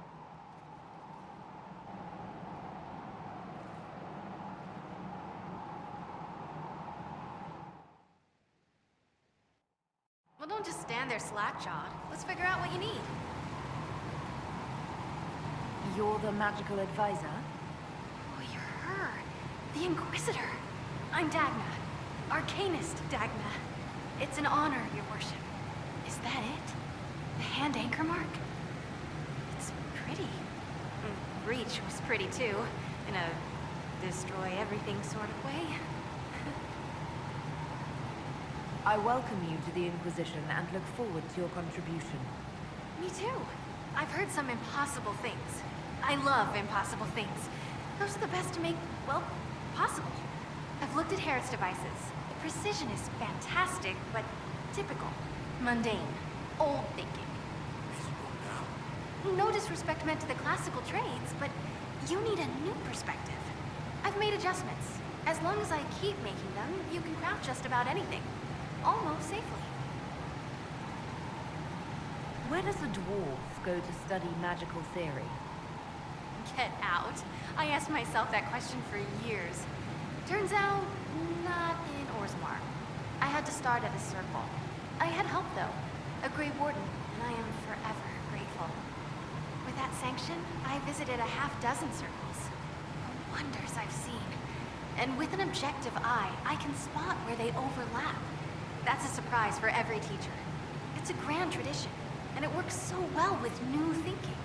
S22: Well, don't just stand there slack-jawed. Let's figure out what you need.
S1: You're the magical advisor?
S22: Oh, you're her. The Inquisitor. I'm Dagna. Arcanist Dagna. It's an honor, your worship. Is that it? The hand anchor mark? It's pretty. Breach was pretty too, in a destroy everything sort of way.
S1: I welcome you to the Inquisition and look forward to your contribution.
S22: Me too. I've heard some impossible things. I love impossible things. Those are the best to make, well, possible. I've looked at Herod's devices. The precision is fantastic, but typical. Mundane. Old thinking. No disrespect meant to the classical trades, but you need a new perspective. I've made adjustments. As long as I keep making them, you can craft just about anything. Almost safely.
S1: Where does a dwarf go to study magical theory?
S22: Get out. I asked myself that question for years. Turns out, not in Orzammar. I had to start at a circle. I had help, though. A Grey Warden, and I am forever grateful. With that sanction, I visited a half-dozen circles. The wonders I've seen. And with an objective eye, I can spot where they overlap. That's a surprise for every teacher. It's a grand tradition, and it works so well with new thinking.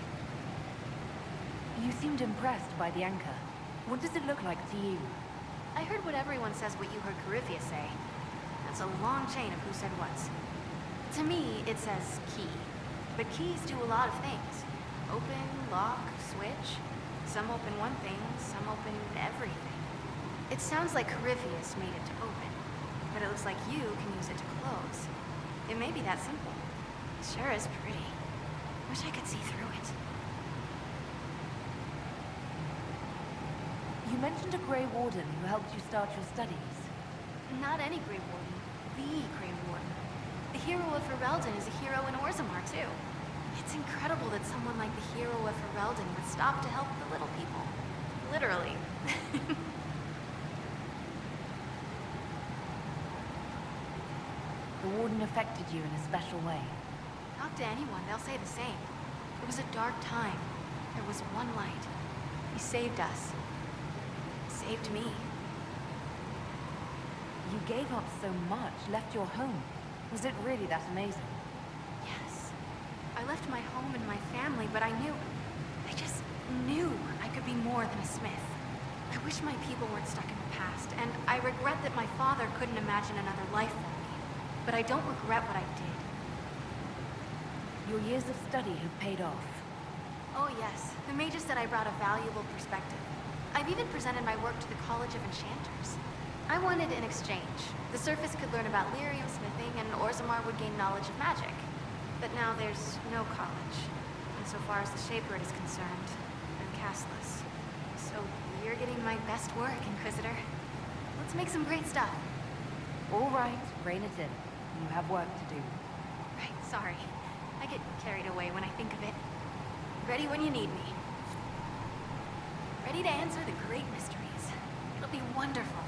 S1: You seemed impressed by the anchor. What does it look like to you?
S22: I heard what everyone says what you heard Coryphia say. That's a long chain of who said what's. To me, it says key. But keys do a lot of things. Open, lock, switch. Some open one thing, some open everything. It sounds like Corypheus made it to open, but it looks like you can use it to close. It may be that simple. It sure is pretty. Wish I could see through it.
S1: You mentioned a Grey Warden who helped you start your studies.
S22: Not any Grey Warden. The Grey Warden. The hero of Ferelden is a hero in Orzammar, too. It's incredible that someone like the hero of Ferelden would stop to help the little people. Literally.
S1: The Warden affected you in a special way.
S22: Talk to anyone, they'll say the same. It was a dark time. There was one light. He saved us. Saved me.
S1: You gave up so much, left your home. Was it really that amazing?
S22: Yes. I left my home and my family, but I just knew I could be more than a smith. I wish my people weren't stuck in the past, and I regret that my father couldn't imagine another life for me. But I don't regret what I did.
S1: Your years of study have paid off.
S22: Oh yes, the mages said I brought a valuable perspective. I've even presented my work to the College of Enchanters. I wanted an exchange. The Surface could learn about lyrium smithing, and Orzammar would gain knowledge of magic. But now there's no college. And so far as the Shaper is concerned, I'm castless. So you're getting my best work, Inquisitor. Let's make some great stuff.
S1: All right, rein it in. You have work to do.
S22: Right, sorry. I get carried away when I think of it. Ready when you need me. Ready to answer the great mysteries. It'll be wonderful.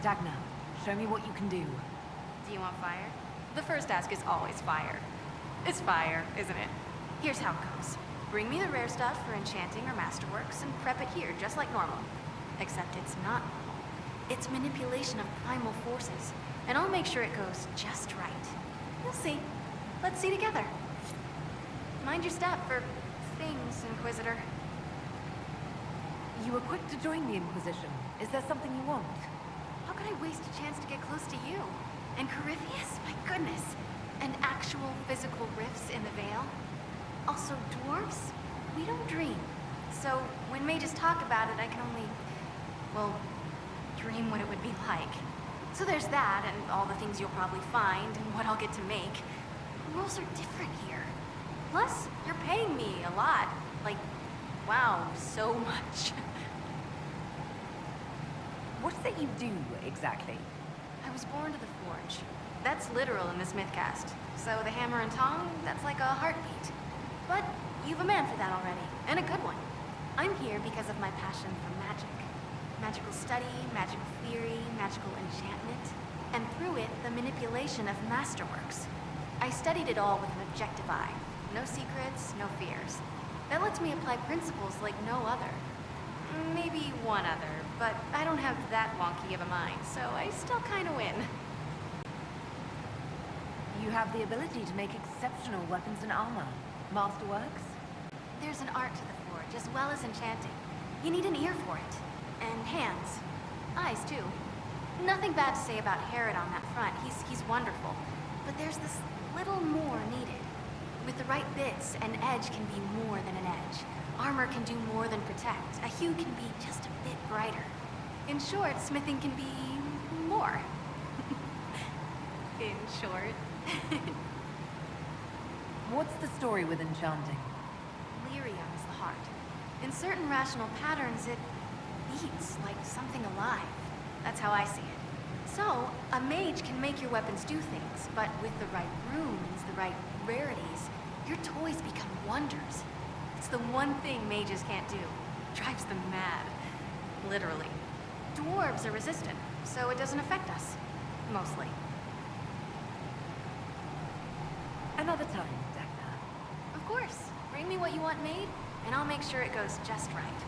S1: Dagna, show me what you can do.
S22: Do you want fire? The first ask is always fire. It's fire, isn't it? Here's how it goes. Bring me the rare stuff for enchanting or masterworks and prep it here just like normal. Except it's not normal. It's manipulation of primal forces, and I'll make sure it goes just right. You'll see. Let's see together. Mind your step for things, Inquisitor.
S1: You were quick to join the Inquisition. Is there something you want?
S22: How could I waste a chance to get close to you? And Corypheus? My goodness. And actual physical rifts in the Veil? Also, dwarves? We don't dream. So, when mages talk about it, I can only, well, dream what it would be like. So there's that, and all the things you'll probably find, and what I'll get to make. The rules are different here. Plus, you're paying me a lot. Like, wow, so much.
S1: What is it you do, exactly?
S22: I was born to the Forge. That's literal in this mythcast. So the hammer and tongue, that's like a heartbeat. But you've a man for that already, and a good one. I'm here because of my passion for magic. Magical study, magical theory, magical enchantment, and through it, the manipulation of masterworks. I studied it all with an objective eye. No secrets, no fears. That lets me apply principles like no other. Maybe one other, but I don't have that wonky of a mind, so I still kinda win.
S1: You have the ability to make exceptional weapons and armor. Masterworks?
S22: There's an art to the Forge, as well as enchanting. You need an ear for it. And hands. Eyes, too. Nothing bad to say about Herod on that front. He's wonderful. But there's this little more needed. With the right bits, an edge can be more than an edge. Armor can do more than protect. A hue can be just a bit brighter. In short, smithing can be more. In short.
S1: What's the story with enchanting?
S22: Lyrium is the heart. In certain rational patterns, it beats like something alive. That's how I see it. So, a mage can make your weapons do things, but with the right runes, the right rarities, your toys become wonders. It's the one thing mages can't do. Drives them mad. Literally. Dwarves are resistant, so it doesn't affect us. Mostly.
S1: Another time, Dagna.
S22: Of course. Bring me what you want made, and I'll make sure it goes just right.